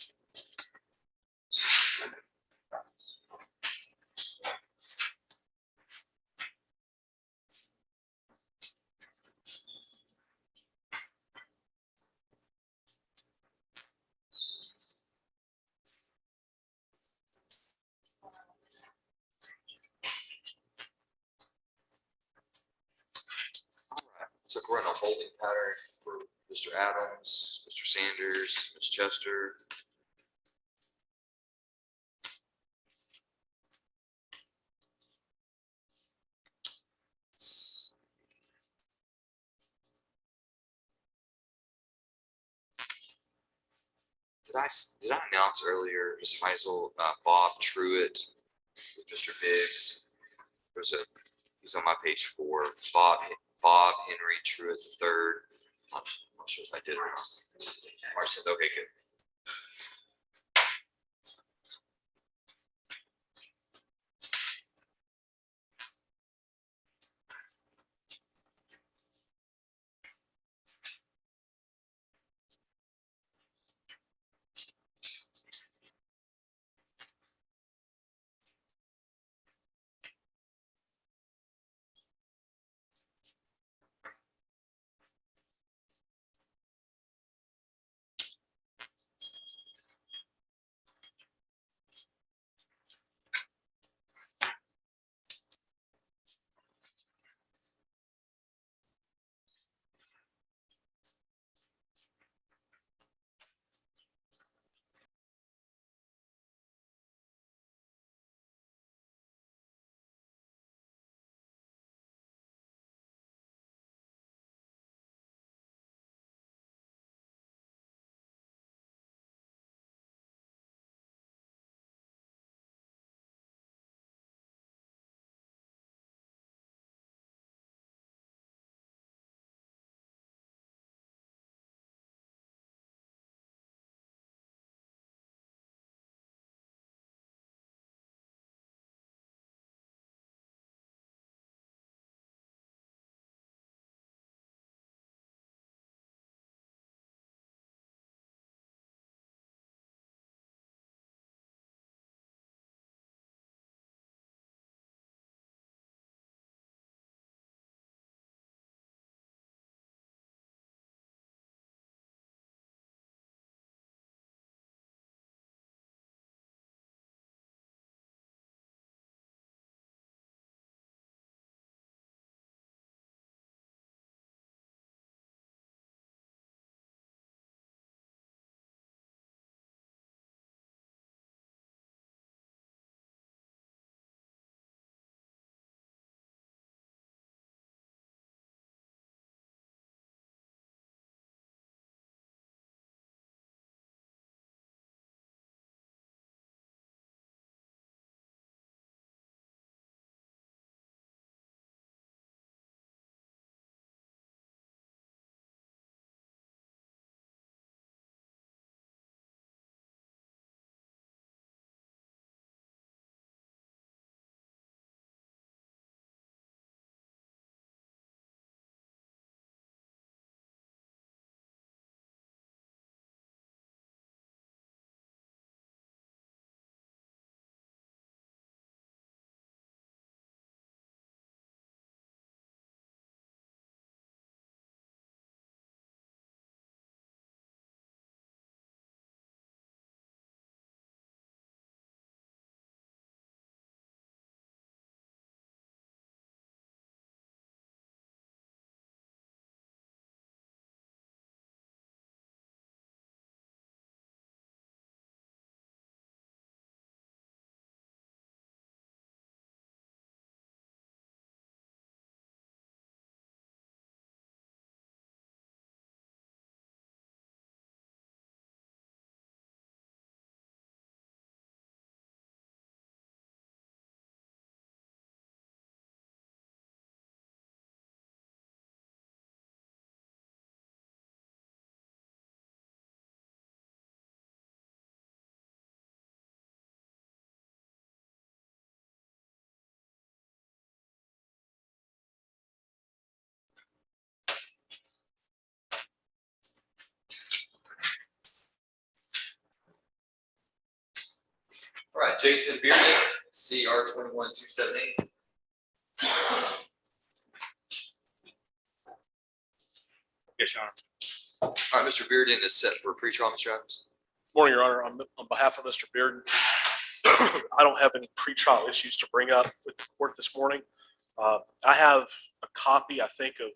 So we're in a holding pattern for Mr. Adams, Mr. Sanders, Ms. Chester. Did I announce earlier, Ms. Heisel, Bob Truitt with Mr. Biggs? He's on my page 4. Bob Henry Truitt III. I'm not sure if I did it. Marcia, okay, good. All right, Jason Bearden, CR 21278. Yes, Your Honor. All right, Mr. Bearden is set for pre-trial, Mr. Adams. Morning, Your Honor. On behalf of Mr. Bearden, I don't have any pretrial issues to bring up with the court this morning. I have a copy, I think, of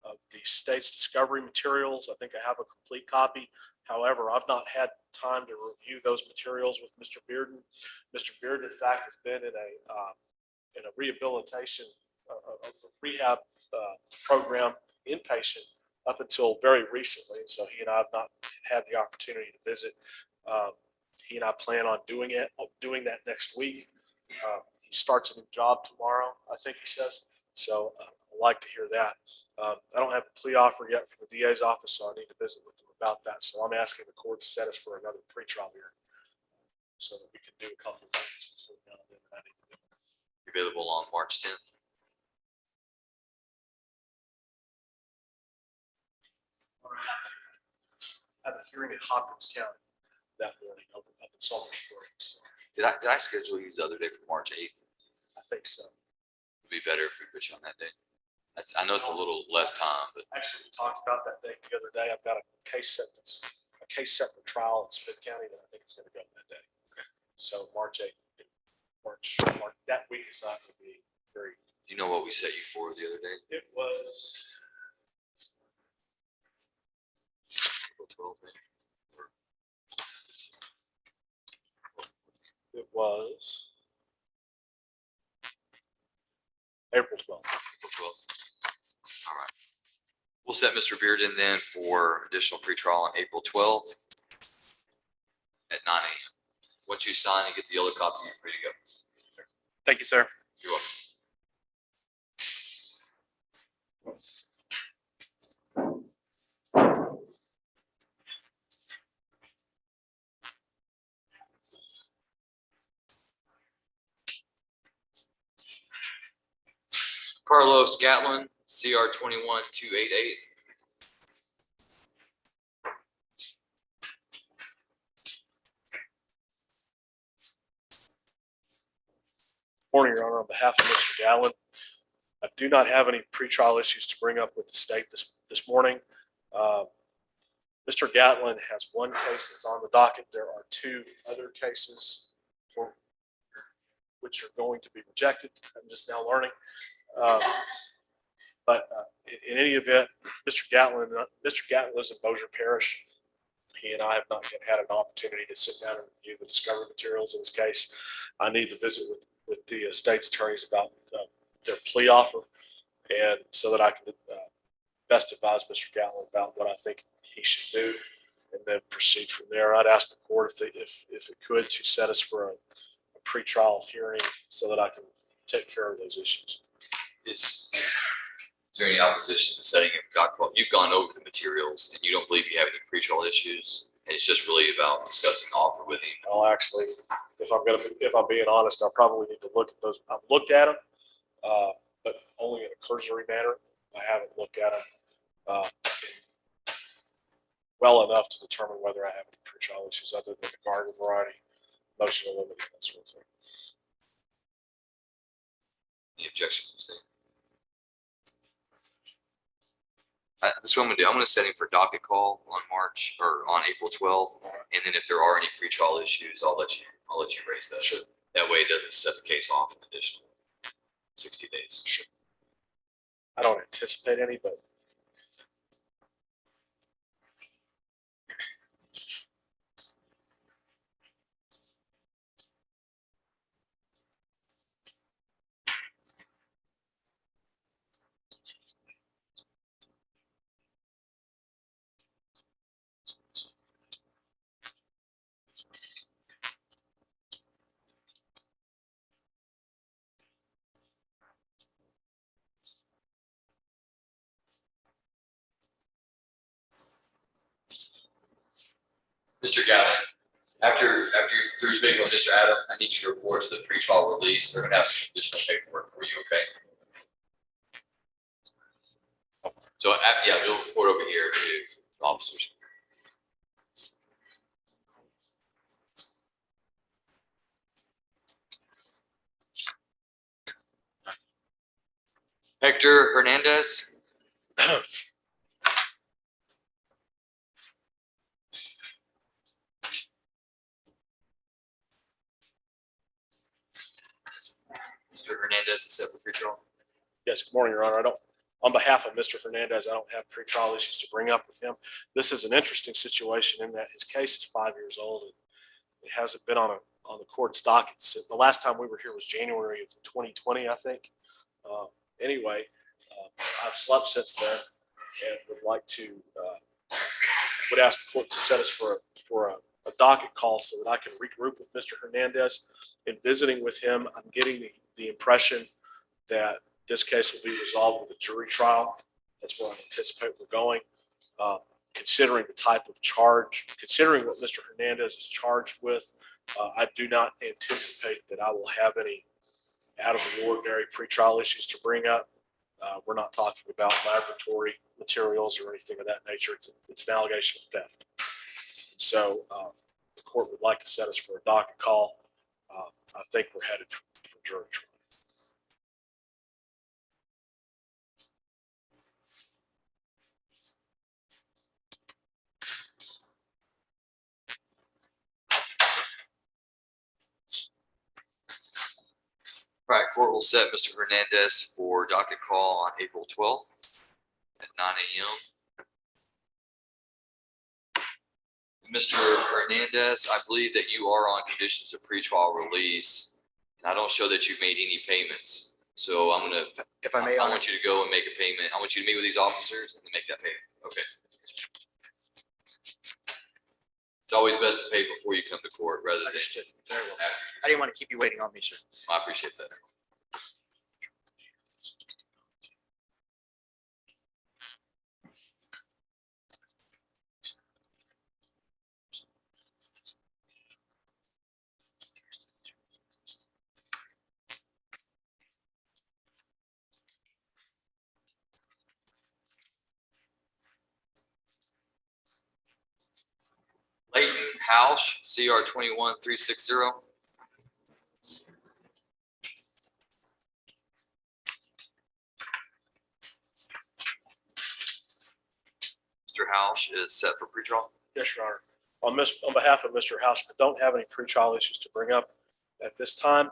the state's discovery materials. I think I have a complete copy. However, I've not had time to review those materials with Mr. Bearden. Mr. Bearden, in fact, has been in a rehabilitation, a rehab program, inpatient, up until very recently. So he and I have not had the opportunity to visit. He and I plan on doing that next week. He starts a new job tomorrow, I think he says. So I'd like to hear that. I don't have a plea offer yet from the DA's office, so I need to visit with him about that. So I'm asking the court to set us for another pretrial hearing so that we can do a couple of things between now and then that I need to do. Available on March 10th. I have a hearing in Hopkins County that morning up in Salt Springs. So Did I schedule you the other day for March 8th? I think so. It'd be better if we put you on that day. I know it's a little less time, but Actually, we talked about that date the other day. I've got a case set for trial in Smith County that I think is going to go that day. Okay. So March 8th, March, that week is not going to be very. you know what we set you for the other day? It was. April 12th, maybe? Or It was April 12th. April 12th. All right. We'll set Mr. Bearden then for additional pretrial on April 12th at 9 a.m. Once you sign and get the yellow copy, you're free to go. Thank you, sir. You're welcome. Carlos Gatlin, CR 21288. Morning, Your Honor. On behalf of Mr. Gatlin, I do not have any pretrial issues to bring up with the state this morning. Mr. Gatlin has one case that's on the docket. There are two other cases for which are going to be rejected. I'm just now learning. But in any event, Mr. Gatlin lives in Bossier Parish. He and I have not yet had an opportunity to sit down and review the discovery materials in this case. I need to visit with the state's attorneys about their plea offer, and so that I can best advise Mr. Gatlin about what I think he should do, and then proceed from there. I'd ask the court if it could to set us for a pretrial hearing so that I can take care of those issues. Is there any opposition to setting it? You've gone over the materials and you don't believe you have any pretrial issues, and it's just really about discussing the offer with him. I'll actually, if I'm being honest, I probably need to look at those. I've looked at them, but only in a cursory manner. I haven't looked at them well enough to determine whether I have any pretrial issues other than the garden variety, motion to limit, that sort of thing. Any objections from the state? This is what I'm gonna do. I'm gonna set him for docket call on April 12th. And then if there are any pretrial issues, I'll let you raise that. Sure. That way it doesn't set the case off an additional 60 days. Sure. I don't anticipate any, but Mr. Gatlin, after you're through speaking with Mr. Adam, I need you to report to the pretrial release. They're gonna have some additional paperwork for you, okay? So, yeah, you'll report over here to the officers. Hector Hernandez. Mr. Hernandez is set for pretrial. yes, good morning, Your Honor. On behalf of Mr. Hernandez, I don't have pretrial issues to bring up with him. This is an interesting situation in that his case is 5 years old. And it hasn't been on the court's docket since the last time we were here was January of 2020, I think. Anyway, I've slept since then and would ask the court to set us for a docket call so that I can regroup with Mr. Hernandez. In visiting with him, I'm getting the impression that this case will be resolved with a jury trial. That's where I anticipate we're going. Considering the type of charge, considering what Mr. Hernandez is charged with, I do not anticipate that I will have any out of the ordinary pretrial issues to bring up. We're not talking about laboratory materials or anything of that nature. It's an allegation of theft. So the court would like to set us for a docket call. I think we're headed for jury trial. All right, court will set Mr. Hernandez for docket call on April 12th at 9 a.m. Mr. Hernandez, I believe that you are on conditions of pretrial release, and I don't show that you've made any payments. So I'm gonna, If I may, I want you to go and make a payment. I want you to meet with these officers and then make that payment. Okay. It's always best to pay before you come to court rather than Understood. Very well. after. I didn't want to keep you waiting on me, sir. I appreciate that. Leighton House, CR 21360. Mr. House is set for pretrial. Yes, Your Honor. On behalf of Mr. House, I don't have any pretrial issues to bring up at this time.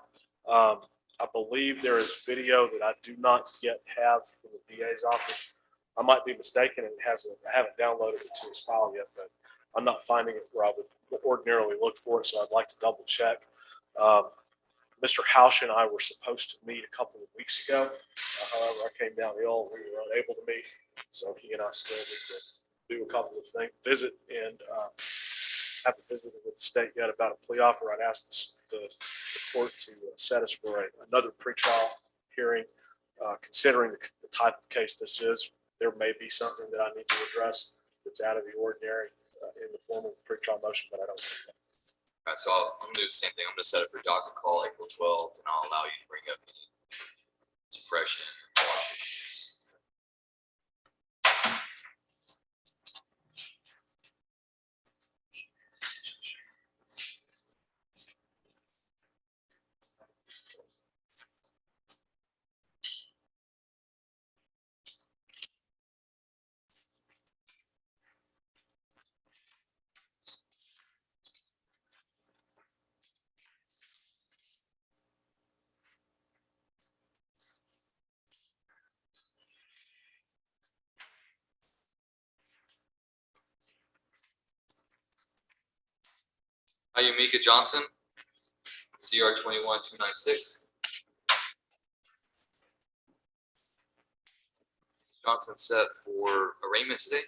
I believe there is video that I do not yet have from the DA's office. I might be mistaken and I haven't downloaded it to his file yet, but I'm not finding it where I would ordinarily look for it, so I'd like to double check. Mr. House and I were supposed to meet a couple of weeks ago. However, I came down ill. We were unable to meet, so he and I still need to do a couple of things, visit, and haven't visited with the state yet about a plea offer. I'd ask the court to set us for another pretrial hearing. Considering the type of case this is, there may be something that I need to address that's out of the ordinary in the form of a pretrial motion, but I don't think that. All right, so I'm gonna do the same thing. I'm gonna set it for docket call April 12th, and I'll allow you to bring up any suppression or quash issues. Ayumika Johnson, CR 21296. Johnson set for arraignment today.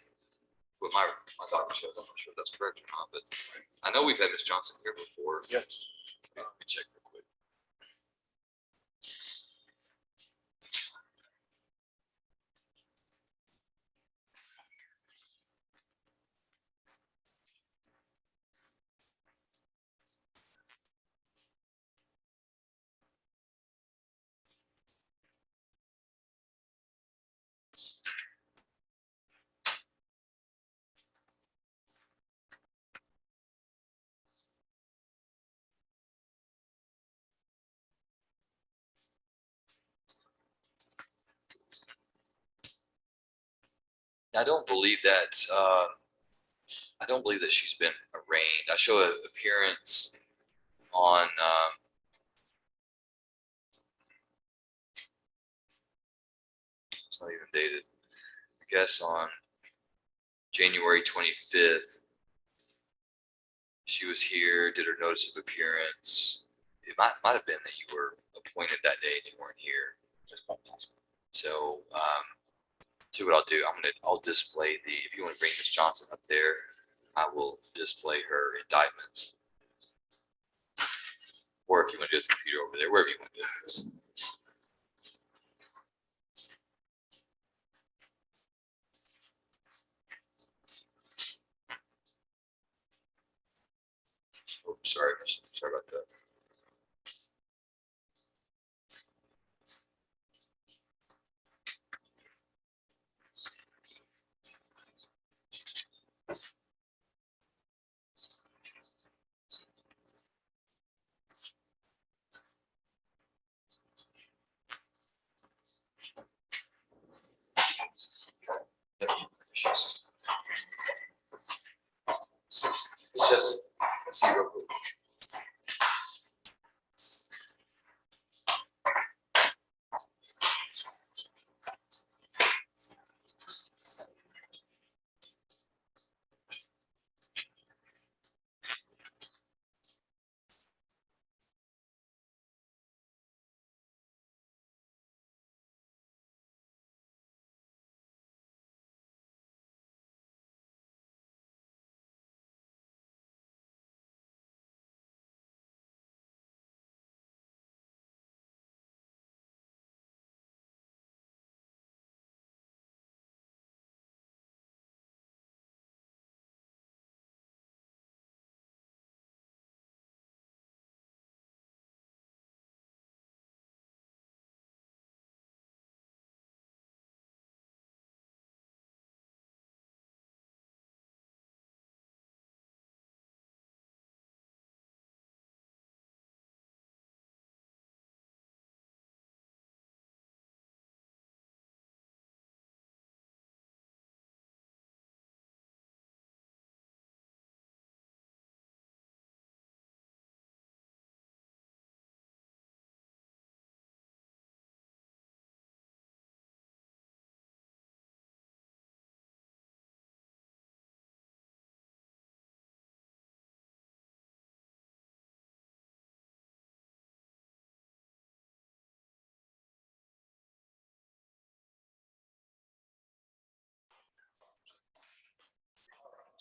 What my doctor shows, I'm not sure if that's correct or not, but I know we've had Ms. Johnson here before. Yes. Let me check real quick. I don't believe that. I don't believe that she's been arraigned. I show an appearance on. It's not even dated. I guess on January 25th, she was here, did her notice of appearance. It might have been that you were appointed that day and you weren't here. Just quite possible. So, see what I'll do. I'll display if you want to bring Ms. Johnson up there, I will display her indictment. Or if you want to do it through the computer over there, wherever you want to do it. Oh, sorry about that. It's just, let's see real quick.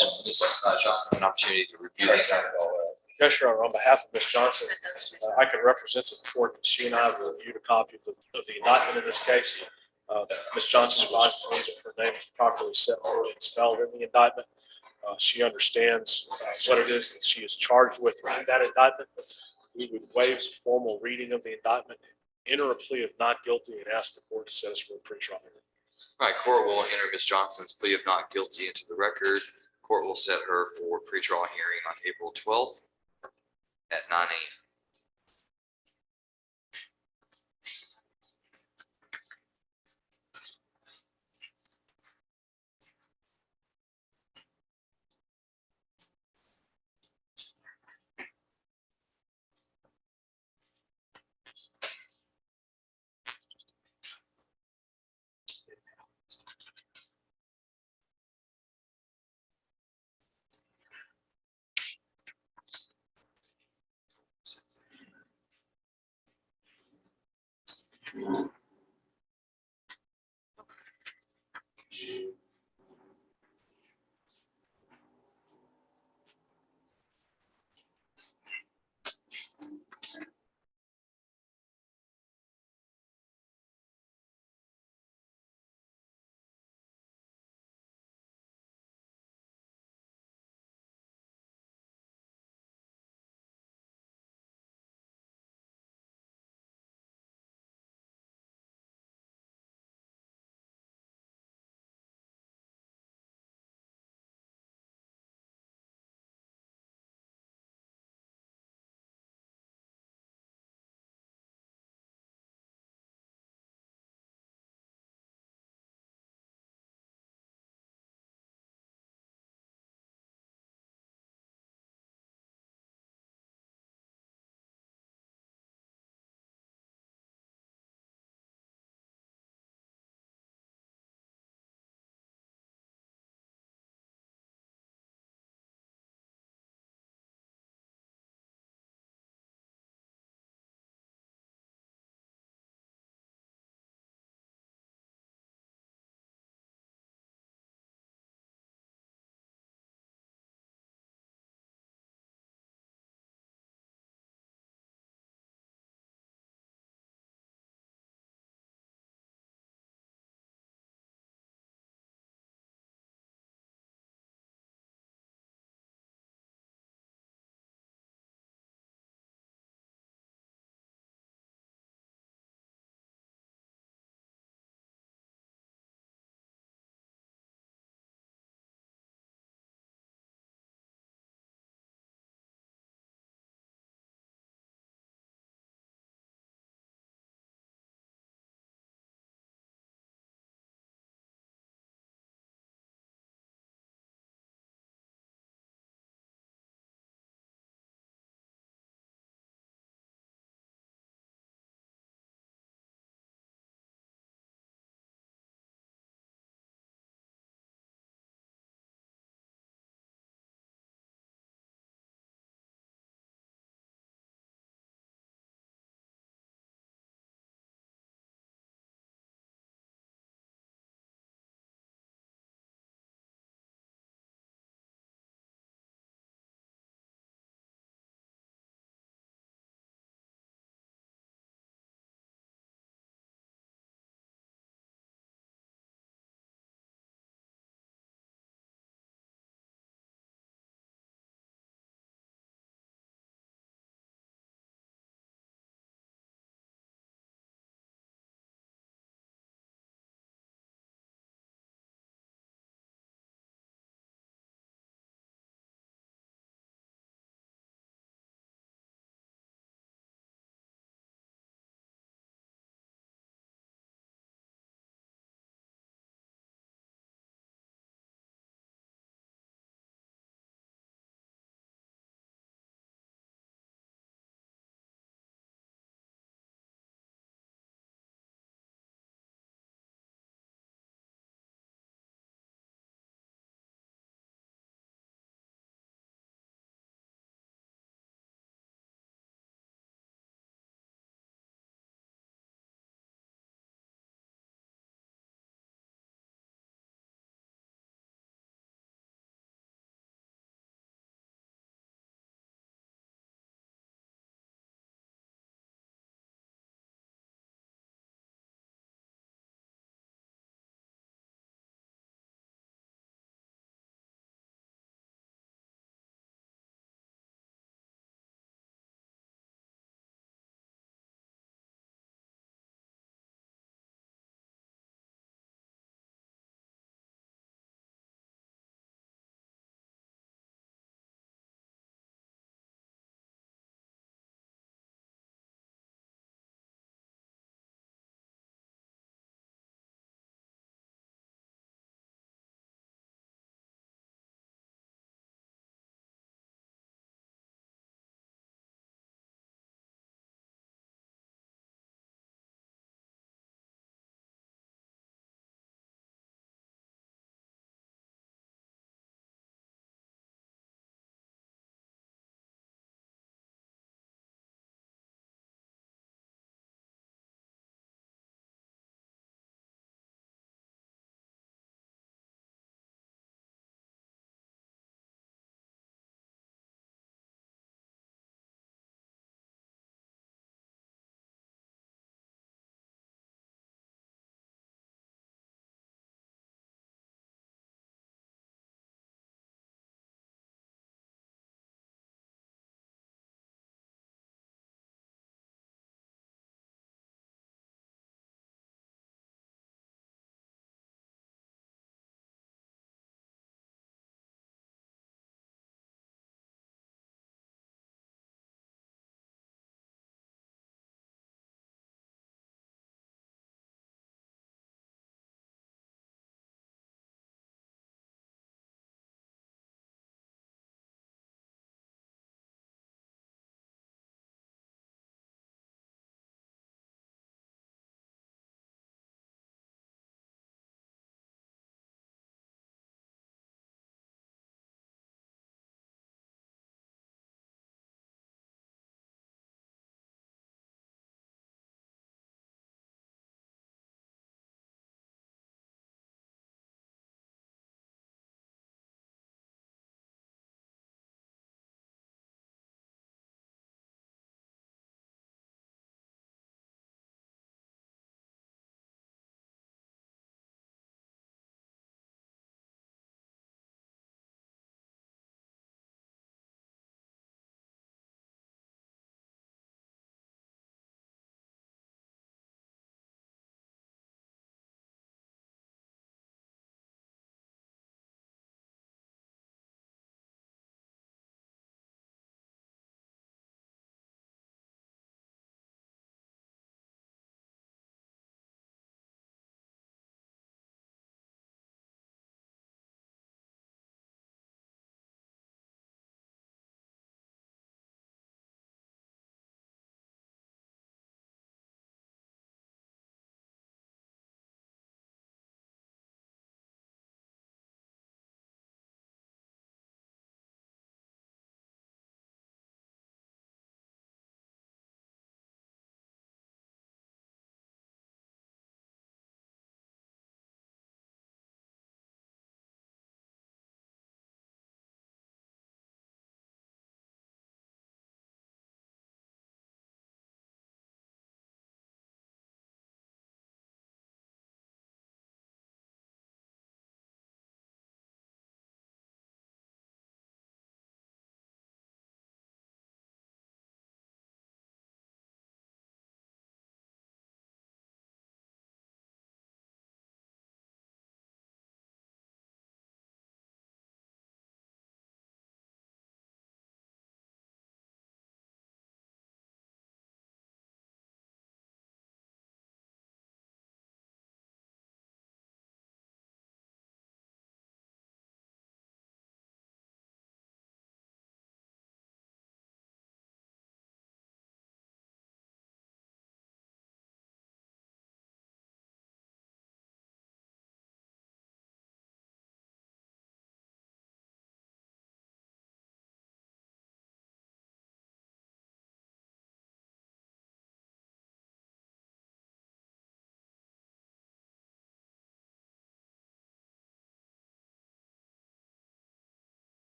Ms. Johnson, an opportunity to review the indictment. Yes, Your Honor, on behalf of Ms. Johnson, I can represent to the court that she and I have reviewed a copy of the indictment in this case. Ms. Johnson advised me that her name is properly set forth and spelled in the indictment. She understands what it is that she is charged with in that indictment. We would waive the formal reading of the indictment, enter a plea of not guilty, and ask the court to set us for a pretrial hearing. All right, court will enter Ms. Johnson's plea of not guilty into the record. Court will set her for pretrial hearing on April 12th at 9 a.m.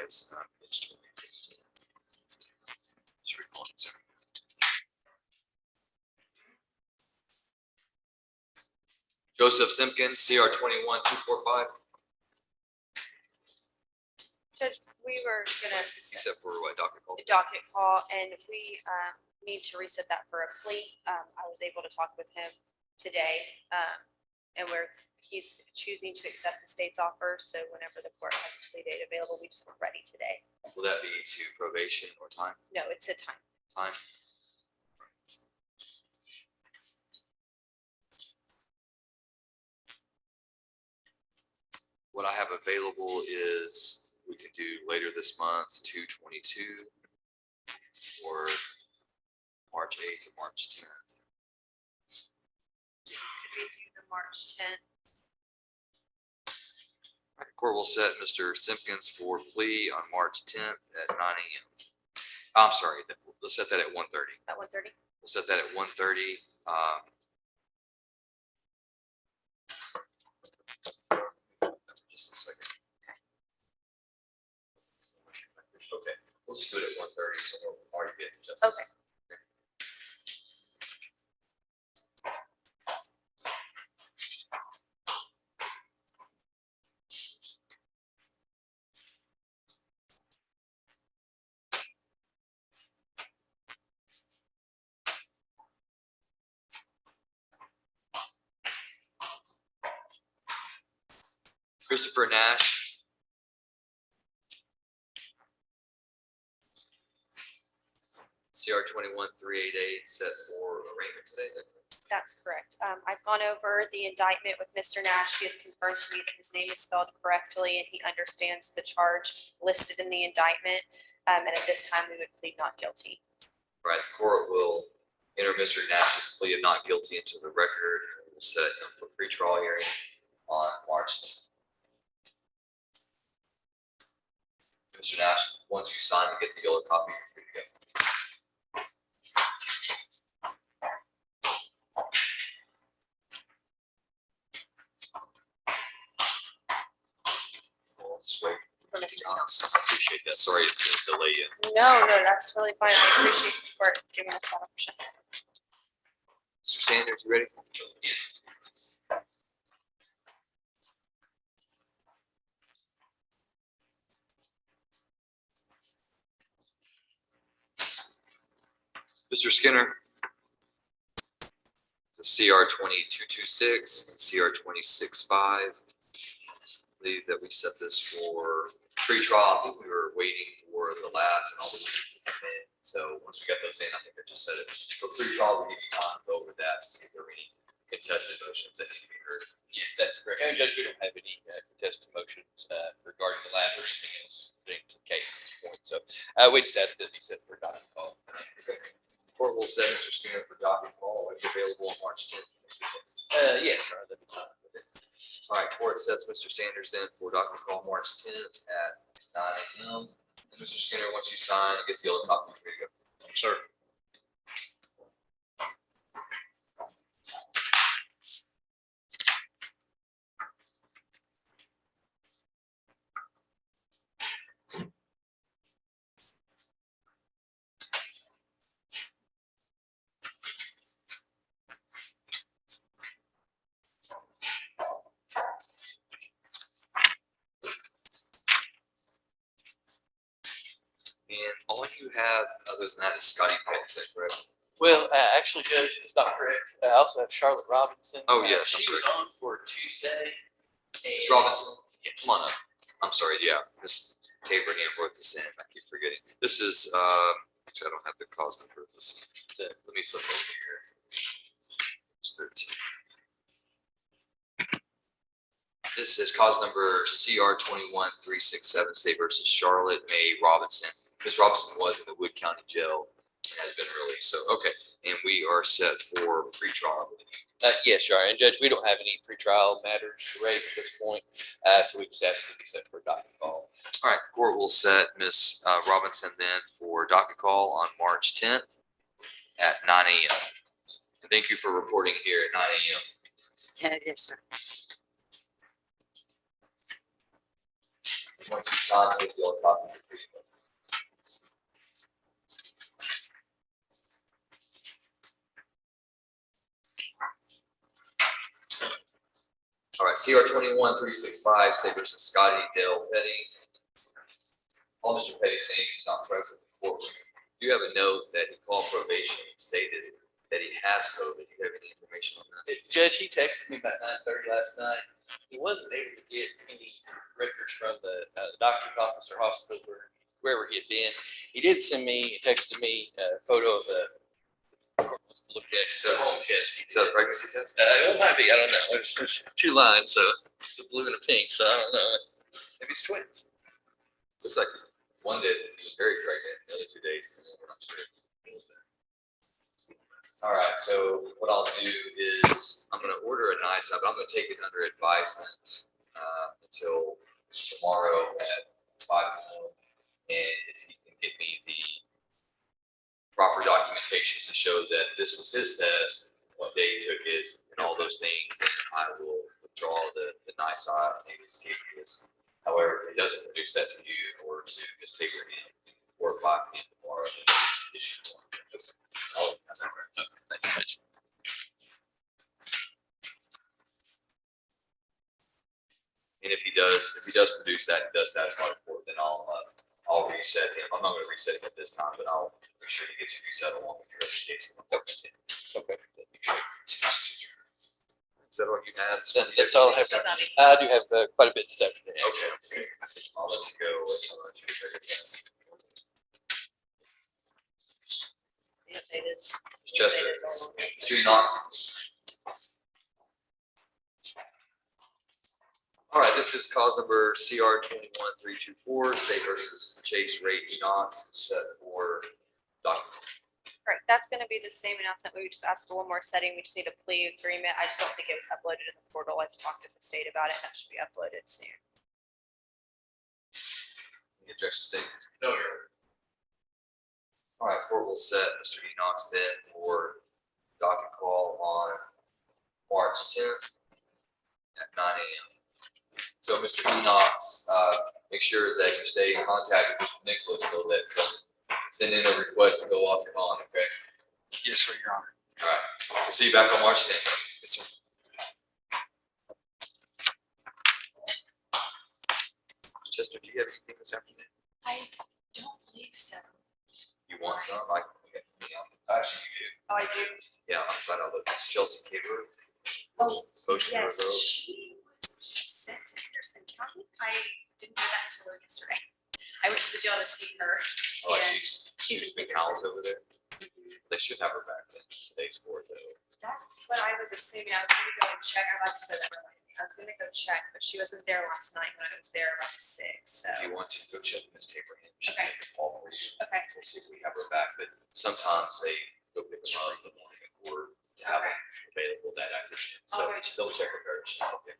guess. Joseph Simpkins, CR 21-245, Judge, we were gonna except for what docket call. docket call and we need to reset that for a plea. I was able to talk with him today and he's choosing to accept the state's offer. So whenever the court has a plea date available, we just weren't ready today. Will that be to probation or time? No, it's a time. Time. What I have available is we can do later this month, 2/22 or March 8th or March 10th. Could we do the March 10th? Court will set Mr. Simpkins for plea on March 10th at 9 a.m. I'm sorry, let's set that at 1:30. At 1:30? We'll set that at 1:30. Just a second. Okay, we'll just do it at 1:30, so we'll already get justice. Okay. Christopher Nash. CR 21-388 set for arraignment today. That's correct. I've gone over the indictment with Mr. Nash. He has confirmed to me that his name is spelled correctly and he understands the charge listed in the indictment. And at this time, we would plead not guilty. Right, the court will enter Mr. Nash's plea of not guilty into the record and will set him for pretrial hearing on March 10th. Mr. Nash, once you sign and get the yellow copy, you're free to go. We'll just wait for Mr. Johnson. I appreciate that. Sorry to delay you. No, that's really fine. I appreciate the court giving us that option. Mr. Sanders, you ready? Mr. Skinner. The CR 2226 and CR 265. I believe that we set this for pre-trial. I think we were waiting for the labs and all the things to come in. So once we got those in, I think I just said it. For pre-trial, we give you time to go over that to see if there are any contested motions that need to be heard. Yes, that's correct. And Judge, we don't have any contested motions regarding the lab or anything else pertaining to the case at this point. So we just asked that it be set for docket call. Court will set Mr. Skinner for docket call. It's available on March 10th. Yes, sir. That'd be fine. All right, court sets Mr. Sanders in for docket call March 10th at 9 a.m. And Mr. Skinner, once you sign and get the yellow copy, you're free to go. Sir. And all you have other than that is Scotty Pitt, is that correct? Well, actually, Judge, it's not correct. I also have Charlotte Robinson. Oh, yes, She I'm was sorry. on for Tuesday. Ms. Robinson, come on up. I'm sorry, yeah, Ms. Abraham wrote this in. I keep forgetting. This is, actually, I don't have the cause number of this. Let me flip over here. It's 13. This is cause number CR 21367, State versus Charlotte May Robinson. Ms. Robinson was in the Wood County Jail and has been released. So, okay, and we are set for pretrial. Yes, sir. And Judge, we don't have any pretrial matters to raise at this point. So we just asked to be set for a docket call. All right, court will set Ms. Robinson then for docket call on March 10th at 9 a.m. And thank you for reporting here at 9 a.m. Yes, sir. Once you sign it, you'll copy it. All right, CR 21-365, State versus Scotty Dale Petty. All Mr. Petty's name is not present in the courtroom. You have a note that he called probation and stated that he has COVID. Do you have any information on that? Judge, he texted me about 9:30 last night. He wasn't able to get any records from the doctor's office or hospital or wherever he had been. He did send me, texted me a photo of a, wants to look at, it's a home test. Is that a pregnancy test? It might be, I don't know. It's 2 lines, so it's a blue and a pink, so I don't know. Maybe it's twins. Looks like one day he was very pregnant, the other 2 days, we're not sure. All right, so what I'll do is I'm gonna order a nice, but I'm gonna take it under advisement until tomorrow at 5 p.m. And if he can get me the proper documentation to show that this was his test, what day he took it, and all those things, then I will withdraw the nice eye and this. However, if he doesn't produce that to you or to Ms. Tabor in 4 or 5 p.m. tomorrow, then issue one. Oh, that's all right. Okay, thank you. And if he does produce that, he does satisfy the court, then I'll reset him. I'm not gonna reset him at this time, but I'll make sure he gets reset along with your other cases. Okay. Is that all you have? That's all I have. I do have quite a bit this afternoon. Okay. I'll let you go. Chester, Mr. Knox. All right, this is cause number CR 21324, State versus Chase Ray Knox, set for document. Correct. That's gonna be the same announcement. We just asked for one more setting. We just need a plea agreement. I just don't think it was uploaded in the portal. I've talked to the state about it. That should be uploaded soon. Any objection statement? No, Your Honor. All right, court will set Mr. Knox then for docket call on March 10th at 9 a.m. So, Mr. Knox, make sure that you stay in contact with Mr. Nicholas so that send in a request to go off your bond, okay? Yes, sir, Your Honor. All right, we'll see you back on March 10th. Yes, sir. Chester, do you have anything this afternoon? I don't believe so. You want some? I can, actually, you do. Oh, I do. Yeah, I'm glad I looked. It's Chelsea Caper. Oh, Motion to yes, revoke. she was sent to Henderson County. I didn't know that until yesterday. I went to the jail to see her. Oh, and she's been housed over there. They should have her back then. Today's court, though. That's what I was assuming. I was gonna go and check. I like to say that. I was gonna go check, but she wasn't there last night when I was there around 6. So. If you want to go check Ms. Tabor in, she Okay. can call for you. Okay. We'll see if we have her back, but sometimes they go pick them up in the morning or to have them available that afternoon. So Okay. double check with her. She's okay.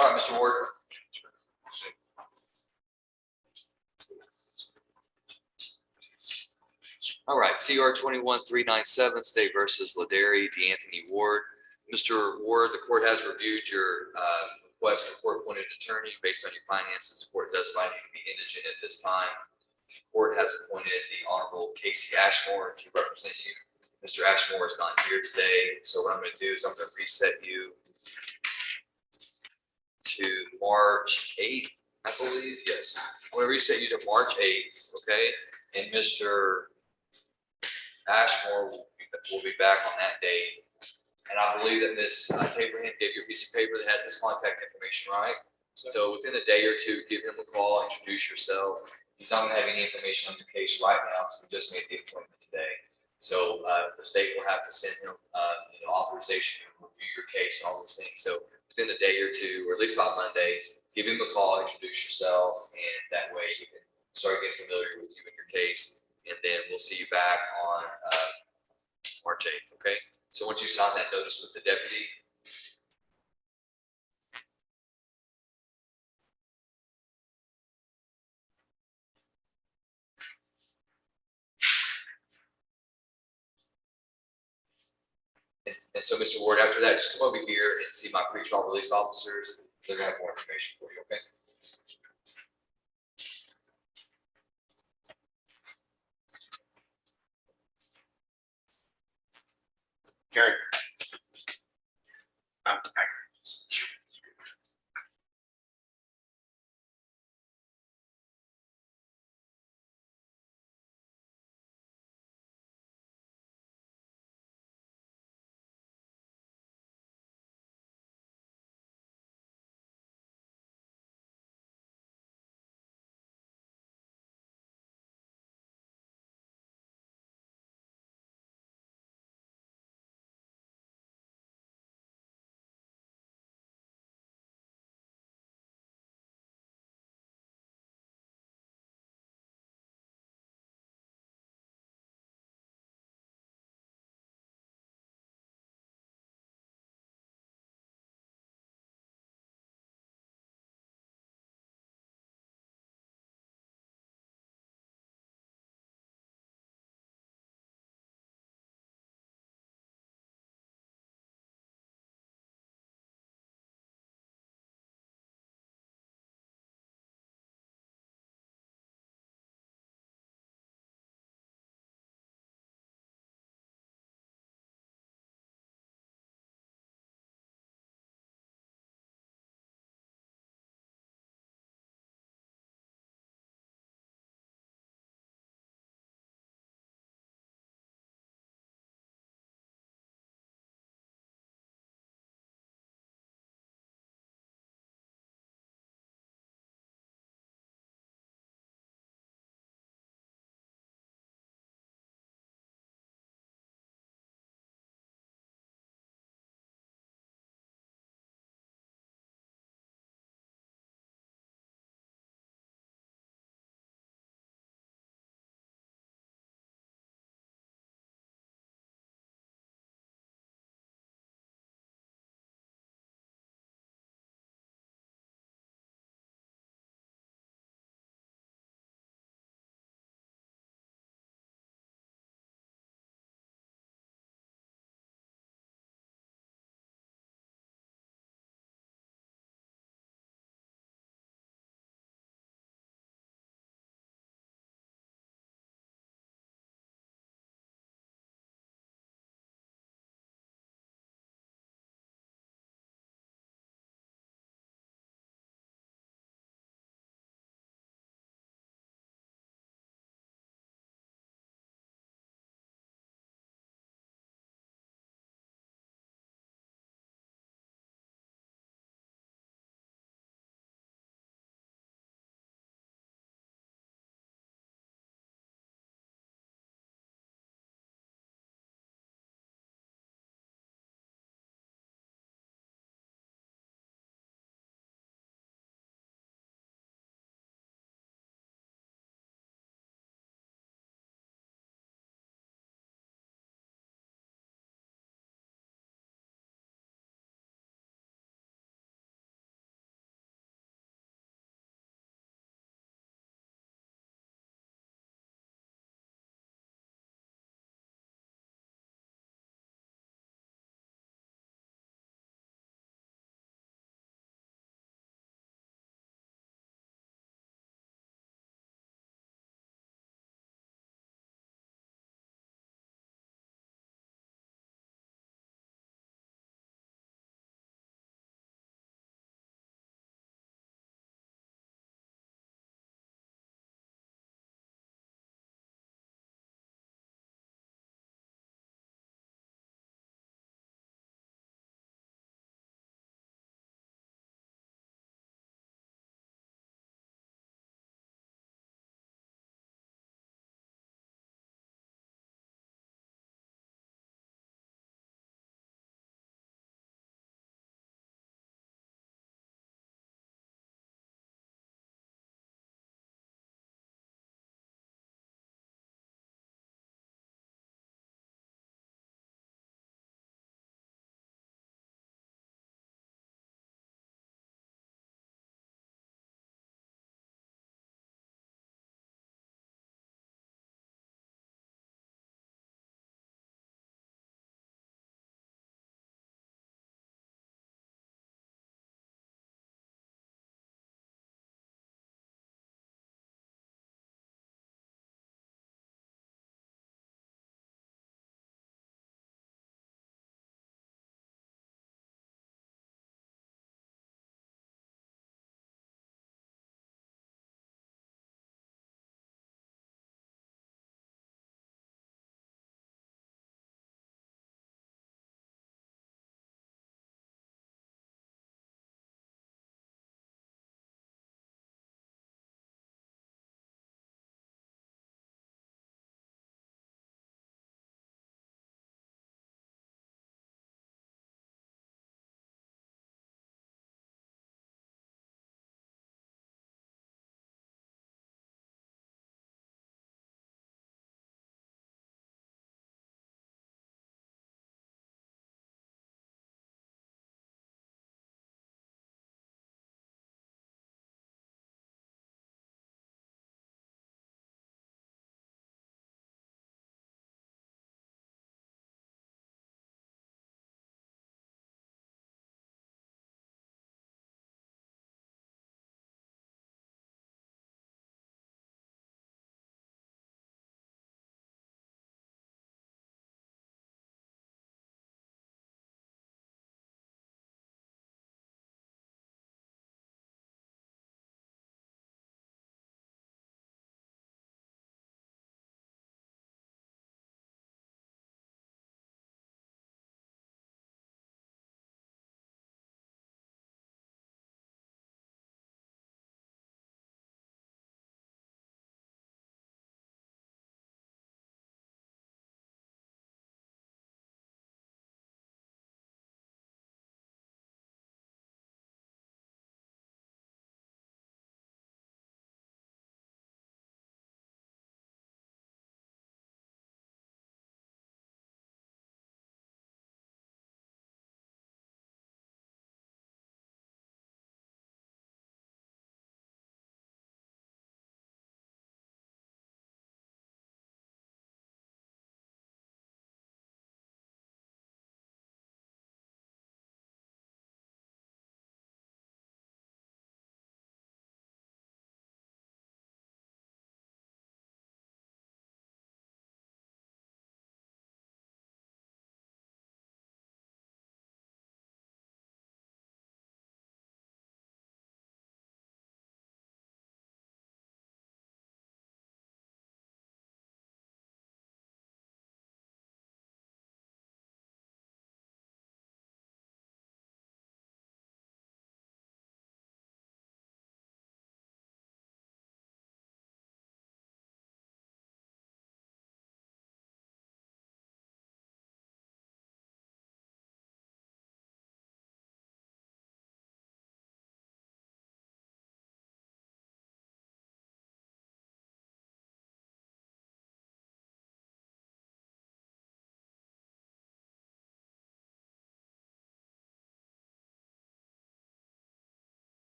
All right, Mr. Ward. All right, CR 21397, State versus Ladary D'Anthony Ward. Mr. Ward, the court has reviewed your request for court-appointed attorney based on your finances. The court does find you to be indigent at this time. The court has appointed the Honorable Casey Ashmore to represent you. Mr. Ashmore is not here today, so what I'm going to do is I'm going to reset you to March 8th, I believe. Yes, I'm going to reset you to March 8th, okay? And Mr. Ashmore will be back on that date. And I believe that Ms. Taberham gave you a piece of paper that has his contact information, right? So within a day or two, give him a call, introduce yourself. He's not gonna have any information on your case right now, so we just made the appointment today. So the state will have to send him authorization to review your case and all those things. So within a day or two, or at least by Monday, give him a call, introduce yourselves, and that way you can start getting familiar with you and your case. And then we'll see you back on March 8th, okay? So once you sign that notice with the deputy, And so, Mr. Ward, after that, just come over here and see my pretrial release officers. They're gonna have more information for you, okay? Carrie.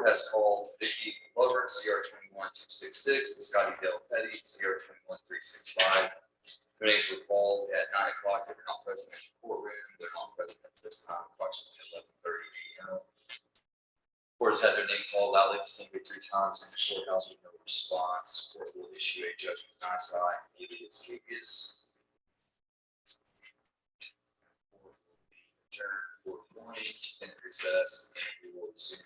court has called Vicky Glover, CR 21266, and Scotty Dale Petty, CR 21365. Meetings were called at 9 o'clock. They were not present in the courtroom. They're not present at this time, approximately 11:30 p.m. Court has had their name called loudly distinctly 3 times in the courthouse with no response. Court will issue a judgment nisi alias habeas. Court will be adjourned for the morning, in recess, and we will resume